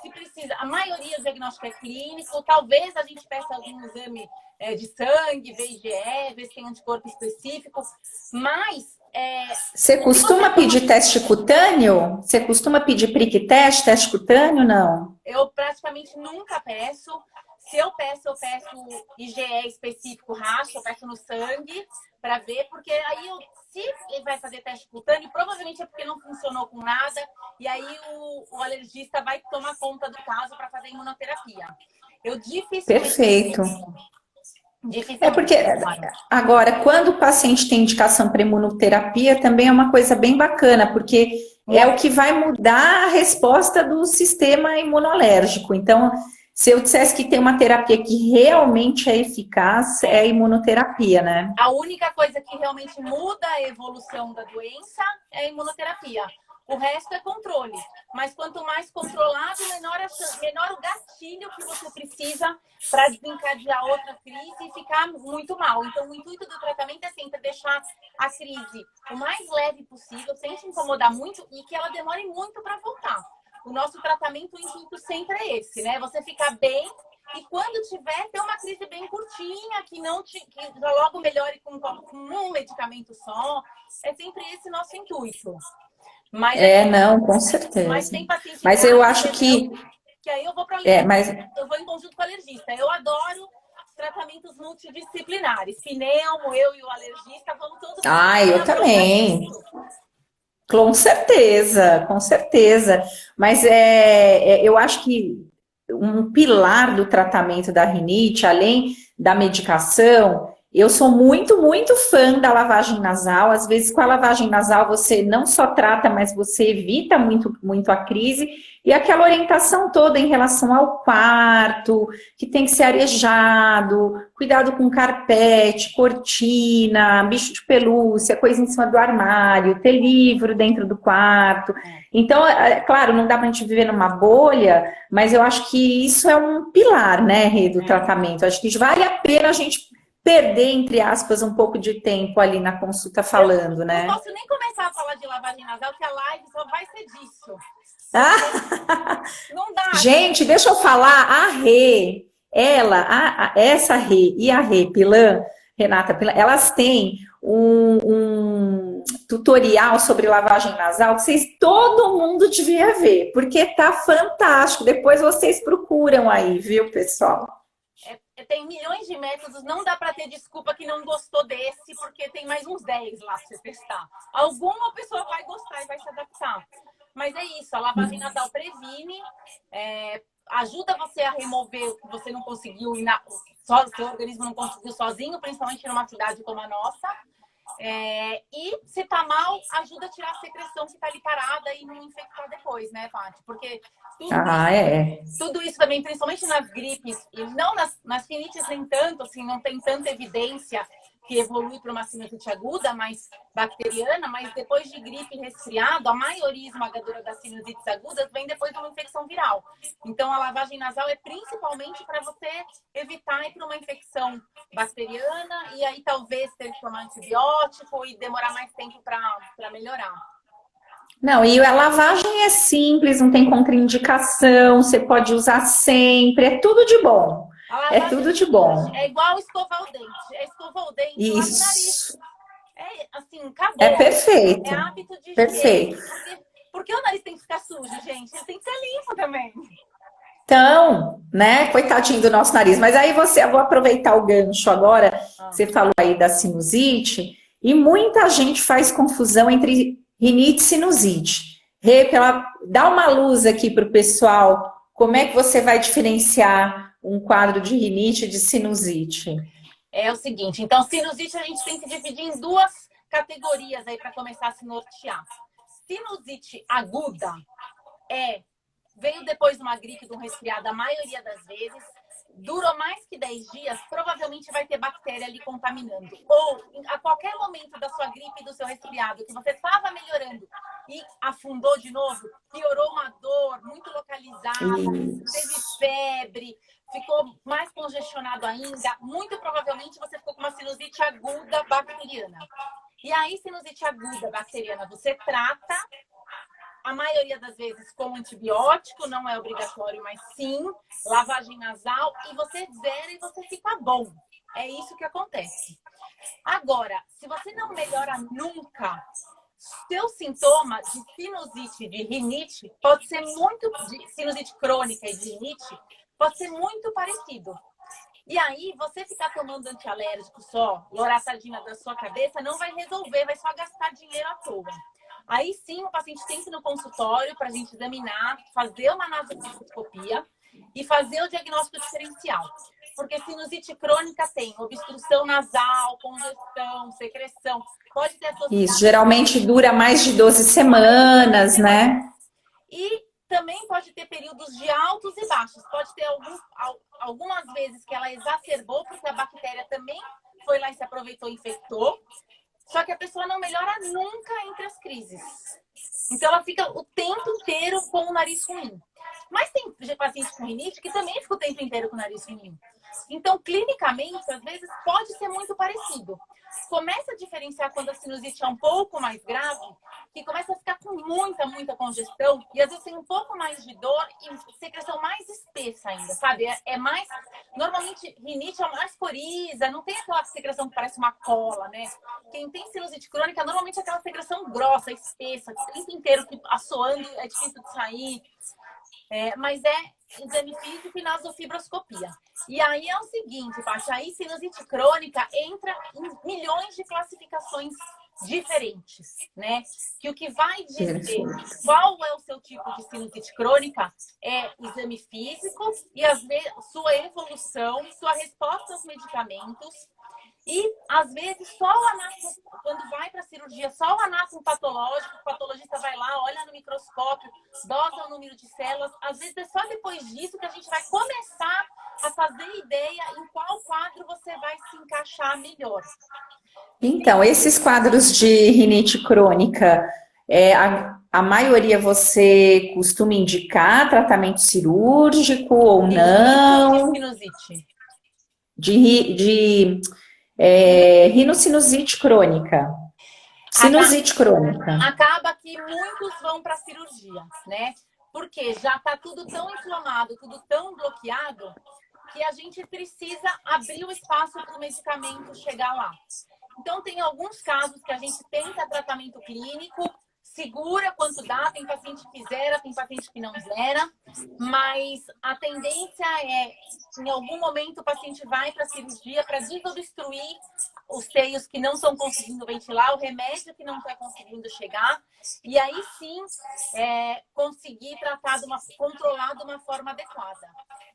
Se precisa, a maioria do diagnóstico é clínico. Talvez a gente peça algum exame de sangue, VIGE, ver se tem anticorpo específico. Mas... Você costuma pedir teste cutâneo? Você costuma pedir prick teste cutâneo, não? Eu praticamente nunca peço. Se eu peço IgE específico racha, eu peço no sangue para ver, porque aí se ele vai fazer teste cutâneo, provavelmente é porque não funcionou com nada, e aí o alergista vai tomar conta do caso para fazer imunoterapia. Eu dificilmente... Perfeito. Dificilmente. Porque agora, quando o paciente tem indicação para imunoterapia, também é uma coisa bem bacana, porque é o que vai mudar a resposta do sistema imunológico. Então, se eu dissesse que tem uma terapia que realmente é eficaz, é a imunoterapia, né? A única coisa que realmente muda a evolução da doença é a imunoterapia. O resto é controle. Mas quanto mais controlado, menor o gatilho que você precisa para desencadear outra crise e ficar muito mal. Então, o intuito do tratamento é sempre deixar a crise o mais leve possível, sem te incomodar muito e que ela demore muito para voltar. O nosso tratamento, o intuito sempre é esse, né? Você ficar bem e quando tiver, ter uma crise bem curtinha, que já logo melhore com um medicamento só. É sempre esse nosso intuito. Mas, não, com certeza. Mas tem paciente mas eu acho que aí eu vou para eu vou em conjunto com o alergista. Eu adoro tratamentos multidisciplinares. Pneumo, eu e o alergista, vamos todos. Eu também. Com certeza, com certeza. Mas eu acho que um pilar do tratamento da rinite, além da medicação, eu sou muito, muito fã da lavagem nasal. Às vezes, com a lavagem nasal, você não só trata, mas você evita muito, muito a crise. E aquela orientação toda em relação ao quarto, que tem que ser arejado, cuidado com carpete, cortina, bicho de pelúcia, coisa em cima do armário, ter livro dentro do quarto. Então, claro, não dá pra gente viver numa bolha, mas eu acho que isso é um pilar, né, Rê, do tratamento. Acho que vale a pena a gente perder, entre aspas, um pouco de tempo ali na consulta falando, né? Não posso nem começar a falar de lavagem nasal, que a live só vai ser disso. Não dá. Gente, deixa eu falar, a Rê, essa Rê e a Rê Pilan, Renata Pilan, elas têm um tutorial sobre lavagem nasal que todo mundo devia ver, porque tá fantástico. Depois vocês procuram aí, viu, pessoal? Tem milhões de métodos, não dá para ter desculpa que não gostou desse, porque tem mais uns 10 lá para você testar. Alguma pessoa vai gostar e vai se adaptar. Mas é isso, a lavagem nasal previne, ajuda você a remover o que você não conseguiu, seu organismo não conseguiu sozinho, principalmente numa cidade como a nossa. E se tá mal, ajuda a tirar a secreção que tá ali parada e não infectar depois, né, Paty? Porque tudo isso também, principalmente nas gripes, e não nas rinites nem tanto, assim, não tem tanta evidência que evolui para uma sinusite aguda, mas bacteriana, mas depois de gripe e resfriado, a maioria esmagadora das sinusites agudas vem depois de uma infecção viral. Então, a lavagem nasal é principalmente para você evitar ir para uma infecção bacteriana e aí talvez ter que tomar antibiótico e demorar mais tempo para melhorar. Não, e a lavagem é simples, não tem contraindicação, você pode usar sempre, é tudo de bom. É tudo de bom. É igual escovar o dente. Escovar o dente, lava o nariz. Assim, acabou. É perfeito. É hábito de perfeito. Por que o nariz tem que ficar sujo, gente? Ele tem que ser limpo também. Então, né, coitadinho do nosso nariz. Mas aí eu vou aproveitar o gancho agora, você falou aí da sinusite, e muita gente faz confusão entre rinite e sinusite. Rê, dá uma luz aqui para o pessoal, como é que você vai diferenciar um quadro de rinite e de sinusite? É o seguinte, então sinusite a gente tem que dividir em duas categorias aí para começar a se nortear. Sinusite aguda veio depois de uma gripe, de um resfriado, a maioria das vezes, durou mais que 10 dias, provavelmente vai ter bactéria ali contaminando. Ou, a qualquer momento da sua gripe e do seu resfriado, que você estava melhorando e afundou de novo, piorou uma dor muito localizada, teve febre, ficou mais congestionado ainda, muito provavelmente você ficou com uma sinusite aguda bacteriana. E aí, sinusite aguda bacteriana, você trata a maioria das vezes com antibiótico, não é obrigatório, mas sim, lavagem nasal, e você zera e você fica bom. É isso que acontece. Agora, se você não melhora nunca, seu sintoma de sinusite, de rinite, pode ser muito, de sinusite crônica e de rinite, pode ser muito parecido. E aí, você ficar tomando antialérgico só, loratadina da sua cabeça, não vai resolver, vai só gastar dinheiro à toa. Aí sim, o paciente tem que ir no consultório para a gente examinar, fazer uma nasoscopia e fazer o diagnóstico diferencial. Porque sinusite crônica tem obstrução nasal, congestão, secreção. Pode ter associado... Isso, geralmente dura mais de 12 semanas, né? E também pode ter períodos de altos e baixos. Pode ter algumas vezes que ela exacerbou, porque a bactéria também foi lá e se aproveitou e infectou. Só que a pessoa não melhora nunca entre as crises. Então, ela fica o tempo inteiro com o nariz ruim. Mas tem paciente com rinite que também fica o tempo inteiro com o nariz ruim. Então, clinicamente, às vezes, pode ser muito parecido. Começa a diferenciar quando a sinusite é um pouco mais grave, que começa a ficar com muita congestão, e às vezes tem um pouco mais de dor e secreção mais espessa ainda, sabe? É mais... Normalmente, rinite é mais coriza, não tem aquela secreção que parece uma cola, né? Quem tem sinusite crônica, normalmente é aquela secreção grossa, espessa, o tempo inteiro assoando, é difícil de sair. Mas é exame físico e nasofibroscopia. E aí é o seguinte, Paty, aí sinusite crônica entra em milhões de classificações diferentes, né? Que o que vai dizer qual é o seu tipo de sinusite crônica é exame físico e sua evolução, sua resposta aos medicamentos. E, às vezes, só o anátomo, quando vai para a cirurgia, só o anátomo patológico, o patologista vai lá, olha no microscópio, dosa o número de células. Às vezes, é só depois disso que a gente vai começar a fazer ideia em qual quadro você vai se encaixar melhor. Então, esses quadros de rinite crônica, a maioria você costuma indicar tratamento cirúrgico ou não? Sinusite. Rinocinusite crônica. Sinusite crônica. Acaba que muitos vão para a cirurgia, né? Porque já está tudo tão inflamado, tudo tão bloqueado, que a gente precisa abrir o espaço para o medicamento chegar lá. Então, tem alguns casos que a gente tenta tratamento clínico, segura quanto dá, tem paciente que zera, tem paciente que não zera, mas a tendência é, em algum momento, o paciente vai para a cirurgia para desobstruir os seios que não estão conseguindo ventilar, o remédio que não está conseguindo chegar, e aí sim conseguir tratar controlar de uma forma adequada.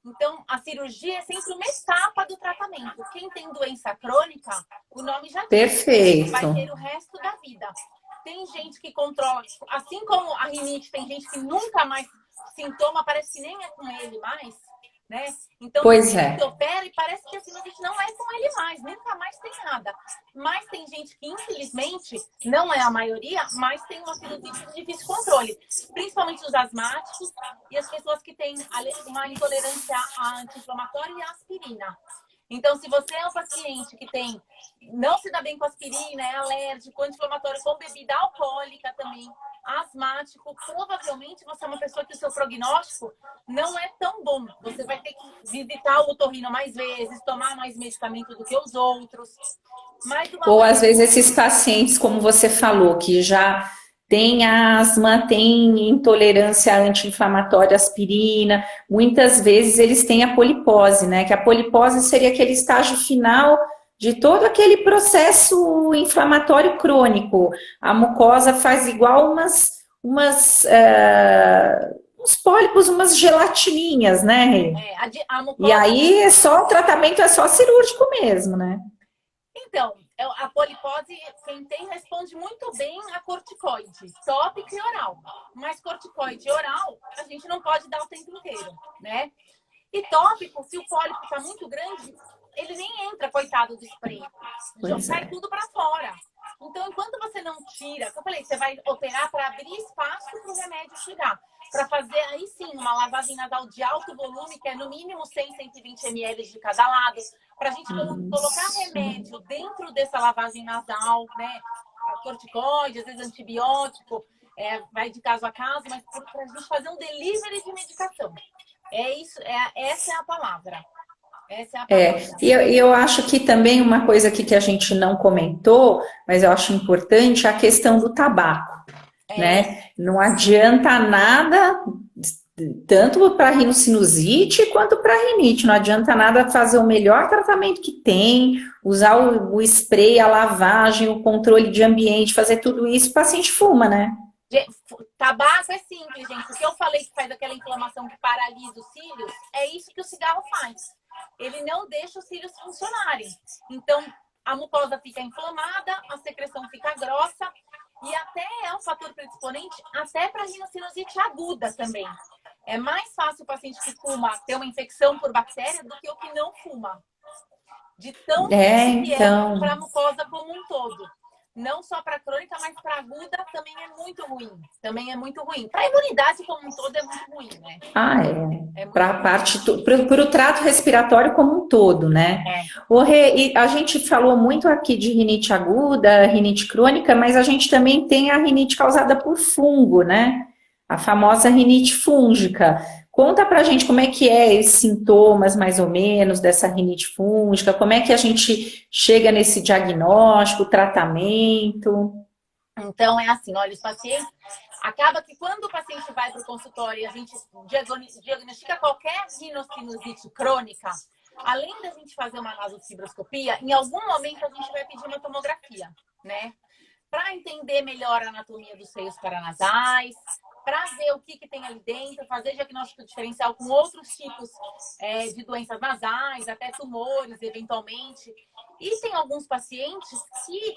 Então, a cirurgia é sempre uma etapa do tratamento. Quem tem doença crônica, o nome já diz, perfeito, vai ter o resto da vida. Tem gente que controla, assim como a rinite, tem gente que nunca mais sintoma, parece que nem é com ele mais, né? Então, pois tem gente que opera e parece que a sinusite não é com ele mais, nunca mais tem nada. Mas tem gente que, infelizmente, não é a maioria, mas tem uma sinusite de difícil controle. Principalmente os asmáticos e as pessoas que têm uma intolerância a anti-inflamatório e a aspirina. Então, se você é um paciente que não se dá bem com aspirina, é alérgico, anti-inflamatório com bebida alcoólica também, asmático, provavelmente você é uma pessoa que o seu prognóstico não é tão bom. Você vai ter que visitar o otorrino mais vezes, tomar mais medicamento do que os outros. Ou às vezes esses pacientes, como você falou, que já tem asma, tem intolerância anti-inflamatória à aspirina, muitas vezes eles têm a polipose, né? Que a polipose seria aquele estágio final de todo aquele processo inflamatório crônico. A mucosa faz igual uns pólipos, umas gelatininhas, né? A E mucosa... aí o tratamento é só cirúrgico mesmo, né? Então, a polipose, quem tem, responde muito bem a corticoide, tópico e oral. Mas corticoide oral, a gente não pode dar o tempo inteiro, né? E tópico, se o pólipo está muito grande, ele nem entra, coitado do spray. Sai tudo para fora. Então, enquanto você não tira, eu falei, você vai operar para abrir espaço para o remédio chegar. Para fazer, aí sim, uma lavagem nasal de alto volume, que é no mínimo 100, 120 ml de cada lado. Para a gente colocar remédio dentro dessa lavagem nasal, né? Corticoide, às vezes antibiótico, vai de caso a caso, mas para a gente fazer um delivery de medicação. Essa é a palavra. Essa é a palavra. E eu acho que também uma coisa aqui que a gente não comentou, mas eu acho importante, é a questão do tabaco, né? Não adianta nada, tanto para rinocinusite quanto para rinite, não adianta nada fazer o melhor tratamento que tem, usar o spray, a lavagem, o controle de ambiente, fazer tudo isso, o paciente fuma, né? Tabaco é simples, gente. O que eu falei que faz aquela inflamação que paralisa os cílios, é isso que o cigarro faz. Ele não deixa os cílios funcionarem. Então, a mucosa fica inflamada, a secreção fica grossa e até é um fator predisponente até para rinocinusite aguda também. É mais fácil o paciente que fuma ter uma infecção por bactéria do que o que não fuma. De tão que é para a mucosa como um todo. Não só para crônica, mas para aguda também é muito ruim. Também é muito ruim. Para a imunidade como um todo é muito ruim, né? Para a parte, para o trato respiratório como um todo, né? E a gente falou muito aqui de rinite aguda, rinite crônica, mas a gente também tem a rinite causada por fungo, né? A famosa rinite fúngica. Conta pra gente como é que é os sintomas, mais ou menos, dessa rinite fúngica, como é que a gente chega nesse diagnóstico, tratamento. Então, é assim, olha, os pacientes... Acaba que quando o paciente vai para o consultório e a gente diagnostica qualquer rinocinusite crônica, além da gente fazer uma nasofibroscopia, em algum momento a gente vai pedir uma tomografia, né? Para entender melhor a anatomia dos seios paranasais, para ver o que tem ali dentro, fazer diagnóstico diferencial com outros tipos de doenças nasais, até tumores, eventualmente. E tem alguns pacientes que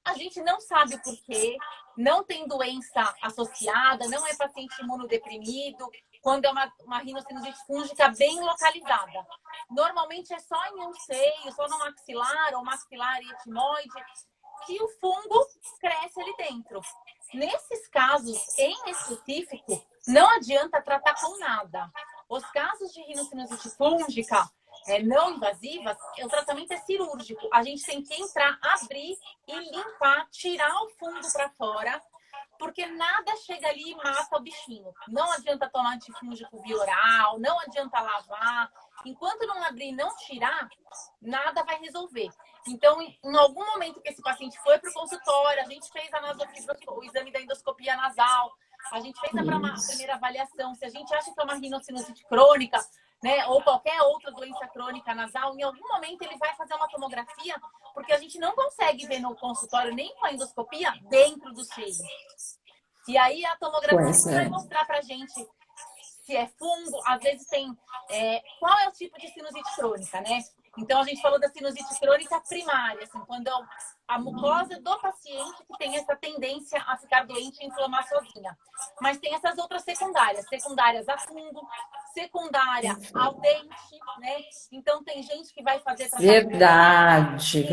a gente não sabe o porquê, não tem doença associada, não é paciente imunodeprimido, quando é uma rinocinusite fúngica bem localizada. Normalmente é só em um seio, só no maxilar ou maxilar e etimoide, que o fungo cresce ali dentro. Nesses casos, em específico, não adianta tratar com nada. Os casos de rinocinusite fúngica não invasivas, o tratamento é cirúrgico. A gente tem que entrar, abrir e limpar, tirar o fungo para fora, porque nada chega ali e mata o bichinho. Não adianta tomar antifúngico via oral, não adianta lavar. Enquanto não abrir e não tirar, nada vai resolver. Então, em algum momento que esse paciente foi para o consultório, a gente fez o exame da endoscopia nasal, a gente fez a primeira avaliação. Se a gente acha que é uma rinocinusite crônica, né, ou qualquer outra doença crônica nasal, em algum momento ele vai fazer uma tomografia, porque a gente não consegue ver no consultório, nem com a endoscopia, dentro do seio. E aí a tomografia vai mostrar pra gente se é fungo, às vezes tem... qual é o tipo de sinusite crônica, né? Então, a gente falou da sinusite crônica primária, assim, quando a mucosa do paciente que tem essa tendência a ficar doente e inflamar sozinha. Mas tem essas outras secundárias a fungo, secundária ao dente, né? Então, tem gente que vai fazer... Verdade.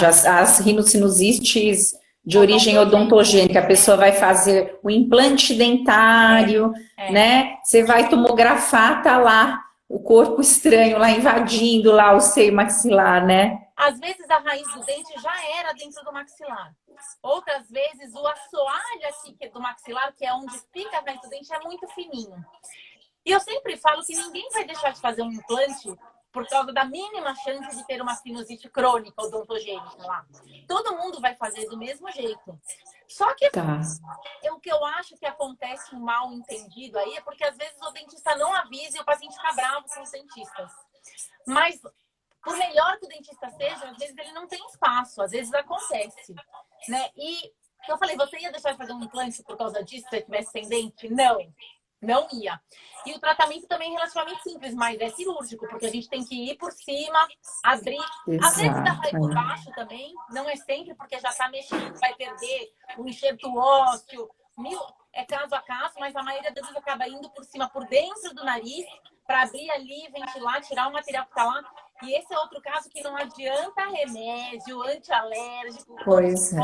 As rinossinusites de origem odontogênica, a pessoa vai fazer o implante dentário, né? Você vai tomografar, tá lá o corpo estranho lá invadindo lá o seio maxilar, né? Às vezes a raiz do dente já era dentro do maxilar. Outras vezes o assoalho aqui do maxilar, que é onde fica a raiz do dente, é muito fininho. E eu sempre falo que ninguém vai deixar de fazer um implante por causa da mínima chance de ter uma sinusite crônica odontogênica lá. Todo mundo vai fazer do mesmo jeito. Só que Tá. o que eu acho que acontece um mal entendido aí é porque às vezes o dentista não avisa e o paciente fica bravo com os dentistas. Mas, por melhor que o dentista seja, às vezes ele não tem espaço, às vezes acontece, né? E eu falei, você ia deixar de fazer um implante por causa disso se você tivesse sem dente? Não, não ia. E o tratamento também é relativamente simples, mas é cirúrgico, porque a gente tem que ir por cima, abrir. Às vezes dá pra ir por baixo também, não é sempre, porque já tá mexendo, vai perder o enxerto ósseo. É caso a caso, mas a maioria das vezes acaba indo por cima, por dentro do nariz, para abrir ali, ventilar, tirar o material que tá lá. E esse é outro caso que não adianta remédio, antialérgico, Pois é.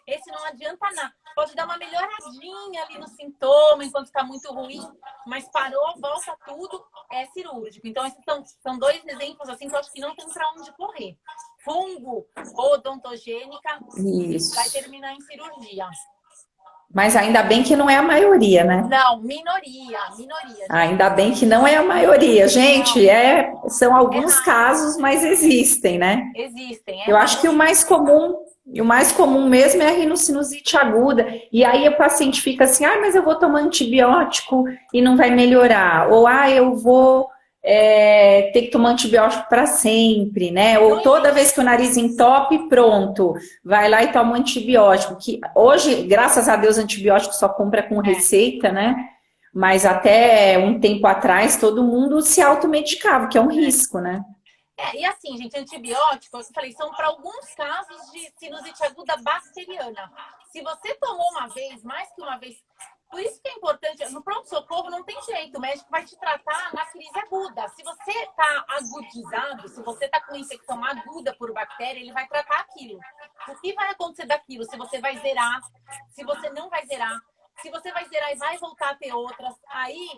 esse não adianta nada. Pode dar uma melhoradinha ali no sintoma enquanto está muito ruim, mas parou, volta tudo, é cirúrgico. Então, esses são dois exemplos assim que eu acho que não tem para onde correr. Fungo ou odontogênica Isso. vai terminar em cirurgia. Mas ainda bem que não é a maioria, né? Não, minoria. Ainda bem que não é a maioria. Gente, são alguns casos, mas existem, né? Existem. Eu acho que o mais comum mesmo é a rinocinusite aguda. E aí o paciente fica assim, mas eu vou tomar antibiótico e não vai melhorar. Ou, eu vou ter que tomar antibiótico para sempre, né? Ou toda vez que o nariz entope, pronto, vai lá e toma um antibiótico. Que hoje, graças a Deus, antibiótico só compra com receita, né? Mas até um tempo atrás, todo mundo se automedicava, que é um risco, né? E assim, gente, antibióticos, eu falei, são para alguns casos de sinusite aguda bacteriana. Se você tomou uma vez, mais que uma vez, por isso que é importante, no pronto-socorro não tem jeito, o médico vai te tratar na crise aguda. Se você está agudizado, se você está com infecção aguda por bactéria, ele vai tratar aquilo. O que vai acontecer daquilo? Se você vai zerar, se você não vai zerar, se você vai zerar e vai voltar a ter outras, aí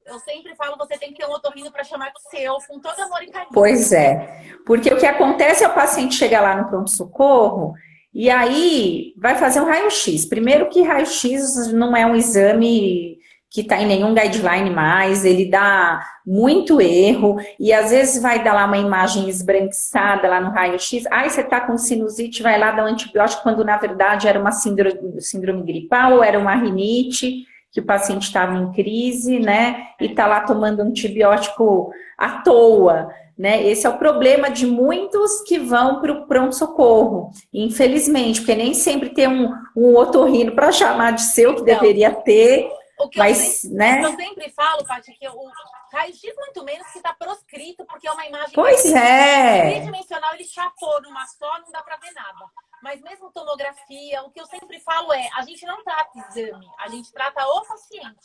eu sempre falo, você tem que ter um otorrino para chamar o seu, com todo amor e carinho. Pois é, porque o que acontece é o paciente chega lá no pronto-socorro e aí vai fazer um raio-x. Primeiro que raio-x não é um exame que está em nenhum guideline mais, ele dá muito erro e às vezes vai dar lá uma imagem esbranquiçada lá no raio-x. Você está com sinusite, vai lá dar um antibiótico, quando na verdade era uma síndrome gripal ou era uma rinite, que o paciente estava em crise, né, e está lá tomando antibiótico à toa, né? Esse é o problema de muitos que vão para o pronto-socorro, infelizmente, porque nem sempre tem um otorrino para chamar de seu, que deveria ter, mas, né? Eu sempre falo, Paty, que o raio-x muito menos que está proscrito, porque é uma imagem tridimensional, ele chapou numa só, não dá para ver nada. Mas mesmo tomografia, o que eu sempre falo é, a gente não trata exame, a gente trata o paciente.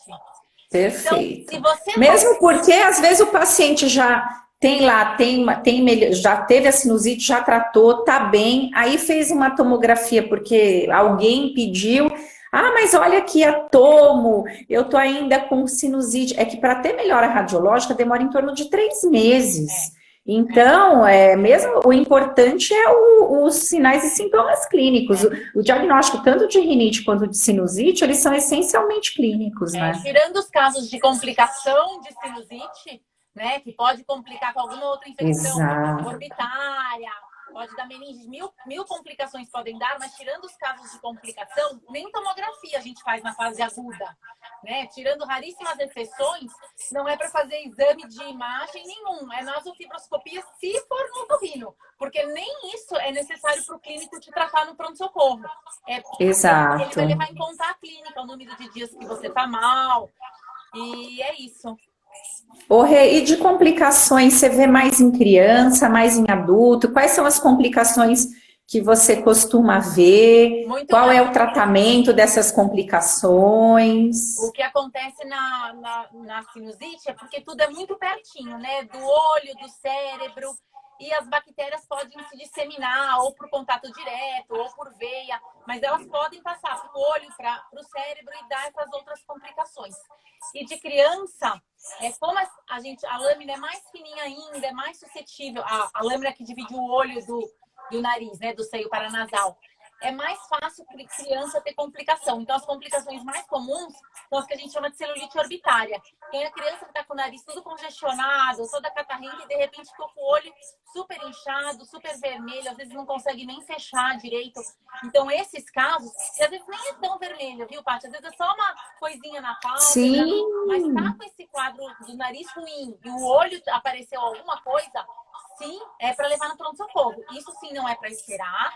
Perfeito. Então, se você mesmo porque às vezes o paciente já já teve a sinusite, já tratou, tá bem, aí fez uma tomografia porque alguém pediu, mas olha aqui a tomo, eu tô ainda com sinusite. É que para ter melhora radiológica demora em torno de 3 meses. Então, mesmo o importante é os sinais e sintomas clínicos. O diagnóstico tanto de rinite quanto de sinusite, eles são essencialmente clínicos, né? Tirando os casos de complicação de sinusite, né, que pode complicar com alguma outra infecção orbitária, pode dar meningite, mil complicações podem dar, mas tirando os casos de complicação, nem tomografia a gente faz na fase aguda, né? Tirando raríssimas exceções, não é para fazer exame de imagem nenhum, é nasofibroscopia se for no otorrino, porque nem isso é necessário para o clínico te tratar no pronto-socorro. Exato. Ele vai levar em conta a clínica, o número de dias que você tá mal, e é isso. E de complicações, você vê mais em criança, mais em adulto? Quais são as complicações que você costuma ver? Qual é o tratamento dessas complicações? O que acontece na sinusite é porque tudo é muito pertinho, né? Do olho, do cérebro. E as bactérias podem se disseminar ou por contato direto ou por veia, mas elas podem passar para o olho, para o cérebro e dar essas outras complicações. E de criança, como a lâmina é mais fininha ainda, é mais suscetível, a lâmina que divide o olho do nariz, né, do seio paranasal, é mais fácil para criança ter complicação. Então, as complicações mais comuns são as que a gente chama de celulite orbitária. Tem a criança que está com o nariz tudo congestionado, toda catarrenta, e de repente ficou com o olho super inchado, super vermelho, às vezes não consegue nem fechar direito. Então, esses casos, e às vezes nem é tão vermelho, viu, Paty? Às vezes é só uma coisinha na pálpebra, Sim. mas tá com esse quadro do nariz ruim e o olho apareceu alguma coisa, sim, é para levar no pronto-socorro. Isso sim não é para esperar.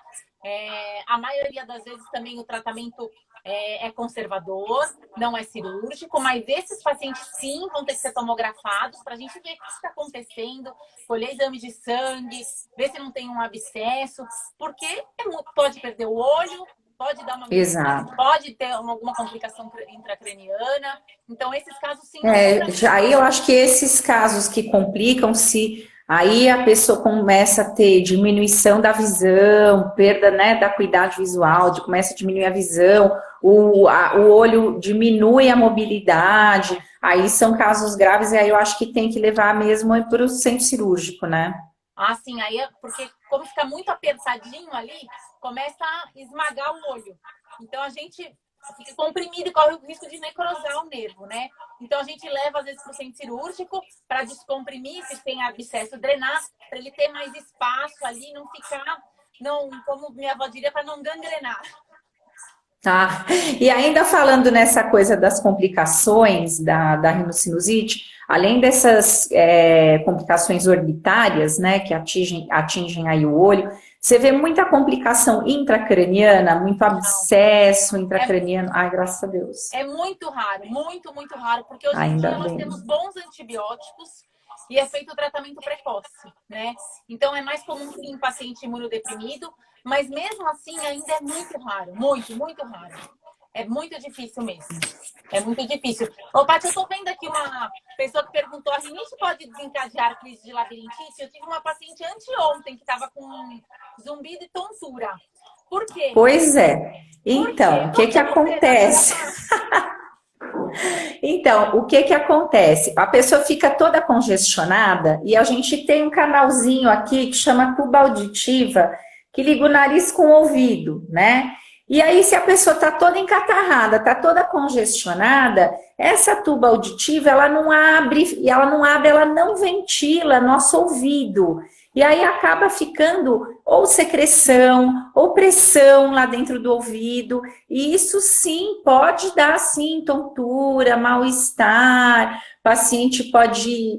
A maioria das vezes também o tratamento é conservador, não é cirúrgico, mas esses pacientes sim vão ter que ser tomografados para a gente ver o que está acontecendo, colher exame de sangue, ver se não tem um abscesso, porque pode perder o olho, pode dar uma Exato. pode ter alguma complicação intracraniana. Então, esses casos sim. Aí eu acho que esses casos que complicam, se aí a pessoa começa a ter diminuição da visão, perda, né, da acuidade visual, começa a diminuir a visão, o olho diminui a mobilidade, aí são casos graves e aí eu acho que tem que levar mesmo para o centro cirúrgico, né? Ah, sim, aí porque como fica muito apertadinho ali, começa a esmagar o olho. Então a gente fica comprimido e corre o risco de necrosar o nervo, né? Então a gente leva às vezes para o centro cirúrgico para descomprimir, se tem abscesso, drenar, para ele ter mais espaço ali, não ficar, não, como minha avó diria, para não gangrenar. Tá. E ainda falando nessa coisa das complicações da rinocinusite, além dessas complicações orbitárias, né, que atingem aí o olho, você vê muita complicação intracraniana, muito abscesso intracraniano. Ai, graças a Deus. É muito raro, muito, muito raro, porque hoje em Ainda dia nós bem. temos bons antibióticos e é feito o tratamento precoce, né? Então é mais comum sim em paciente imunodeprimido, mas mesmo assim ainda é muito raro, muito, muito raro. É muito difícil mesmo. É muito difícil. Ô, Paty, eu tô vendo aqui uma pessoa que perguntou: a rinite pode desencadear crise de labirintite? Eu tive uma paciente anteontem que estava com zumbido e tontura. Por quê? Pois é. Então, o que acontece? Então, o que acontece? A pessoa fica toda congestionada e a gente tem um canalzinho aqui que chama tuba auditiva, que liga o nariz com o ouvido, né? E aí, se a pessoa está toda encatarrada, está toda congestionada, essa tuba auditiva, ela não abre, ela não ventila nosso ouvido. E aí acaba ficando ou secreção, ou pressão lá dentro do ouvido. E isso sim pode dar, sim, tontura, mal-estar. O paciente pode,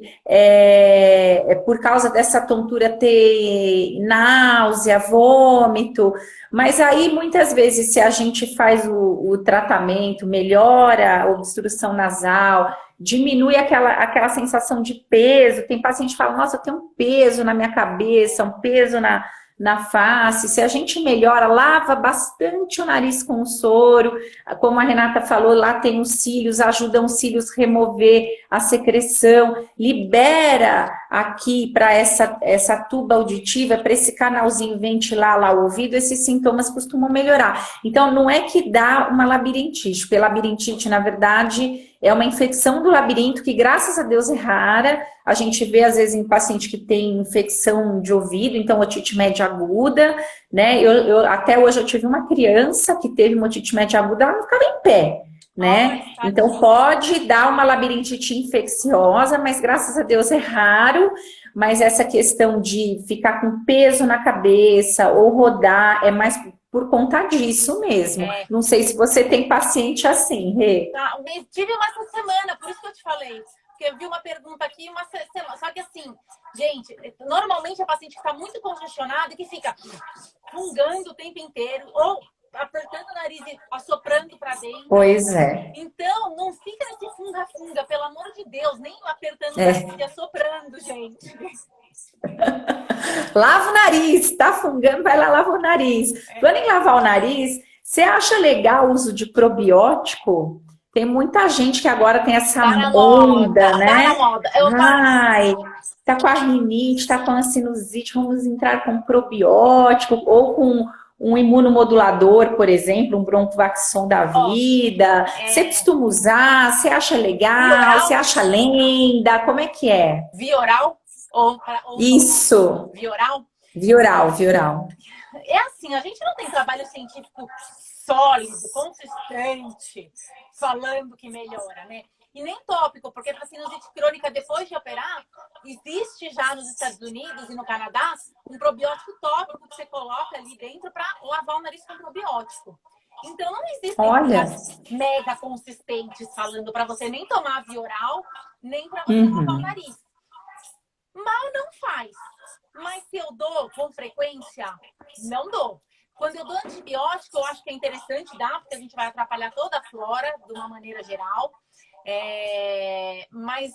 por causa dessa tontura, ter náusea, vômito. Mas aí, muitas vezes, se a gente faz o tratamento, melhora a obstrução nasal, diminui aquela sensação de peso. Tem paciente que fala: nossa, eu tenho um peso na minha cabeça, um peso na face. Se a gente melhora, lava bastante o nariz com o soro, como a Renata falou, lá tem os cílios, ajudam os cílios a remover a secreção, libera aqui para essa tuba auditiva, para esse canalzinho ventilar lá o ouvido, esses sintomas costumam melhorar. Então, não é que dá uma labirintite, porque labirintite, na verdade, é uma infecção do labirinto que, graças a Deus, é rara. A gente vê, às vezes, em paciente que tem infecção de ouvido, então otite média aguda, né? Até hoje eu tive uma criança que teve uma otite média aguda, ela não ficava em pé, né? Então, pode dar uma labirintite infecciosa, mas, graças a Deus, é raro. Mas essa questão de ficar com peso na cabeça ou rodar é mais por conta disso mesmo. Não sei se você tem paciente assim, Rê. Tive uma essa semana, por isso que eu te falei. Porque eu vi uma pergunta aqui, só que assim, gente, normalmente é paciente que está muito congestionado e que fica fungando o tempo inteiro, ou apertando o nariz e assoprando para dentro. Pois é. Então, não fica nesse funga-funga, pelo amor de Deus, nem apertando o nariz e assoprando, gente. Lava o nariz, tá fungando, vai lá, lava o nariz. Falando em lavar o nariz, você acha legal o uso de probiótico? Tem muita gente que agora tem essa onda, né? Ai, tá com a rinite, tá com a sinusite, vamos entrar com probiótico ou com um imunomodulador, por exemplo, um broncovaxon da vida. Você costuma usar? Você acha legal? Você acha lenda? Como é que é? Via oral? Isso. Via oral? Via oral. É assim, a gente não tem trabalho científico sólido, consistente, falando que melhora, né? E nem tópico, porque para sinusite crônica, depois de operar, existe já nos Estados Unidos e no Canadá um probiótico tópico que você coloca ali dentro para lavar o nariz com probiótico. Então, não existem Olha. mega consistentes falando para você nem tomar via oral, nem para você lavar o nariz. Mal não faz. Mas se eu dou com frequência, não dou. Quando eu dou antibiótico, eu acho que é interessante dar, porque a gente vai atrapalhar toda a flora, de uma maneira geral. Mas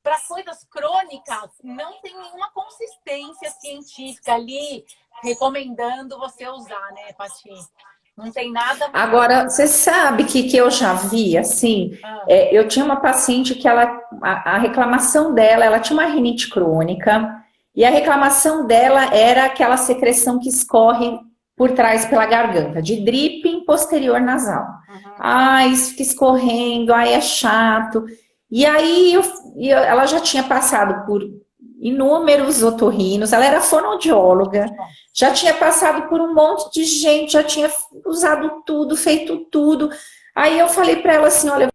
para coisas crônicas, não tem nenhuma consistência científica ali recomendando você usar, né, Pati? Não tem nada. Agora, você sabe que eu já vi, assim, eu tinha uma paciente que a reclamação dela, ela tinha uma rinite crônica, e a reclamação dela era aquela secreção que escorre por trás pela garganta, de dripping posterior nasal. Isso fica escorrendo, é chato. E aí, ela já tinha passado por inúmeros otorrinos, ela era fonoaudióloga, já tinha passado por um monte de gente, já tinha usado tudo, feito tudo. Aí eu falei para ela assim, olha,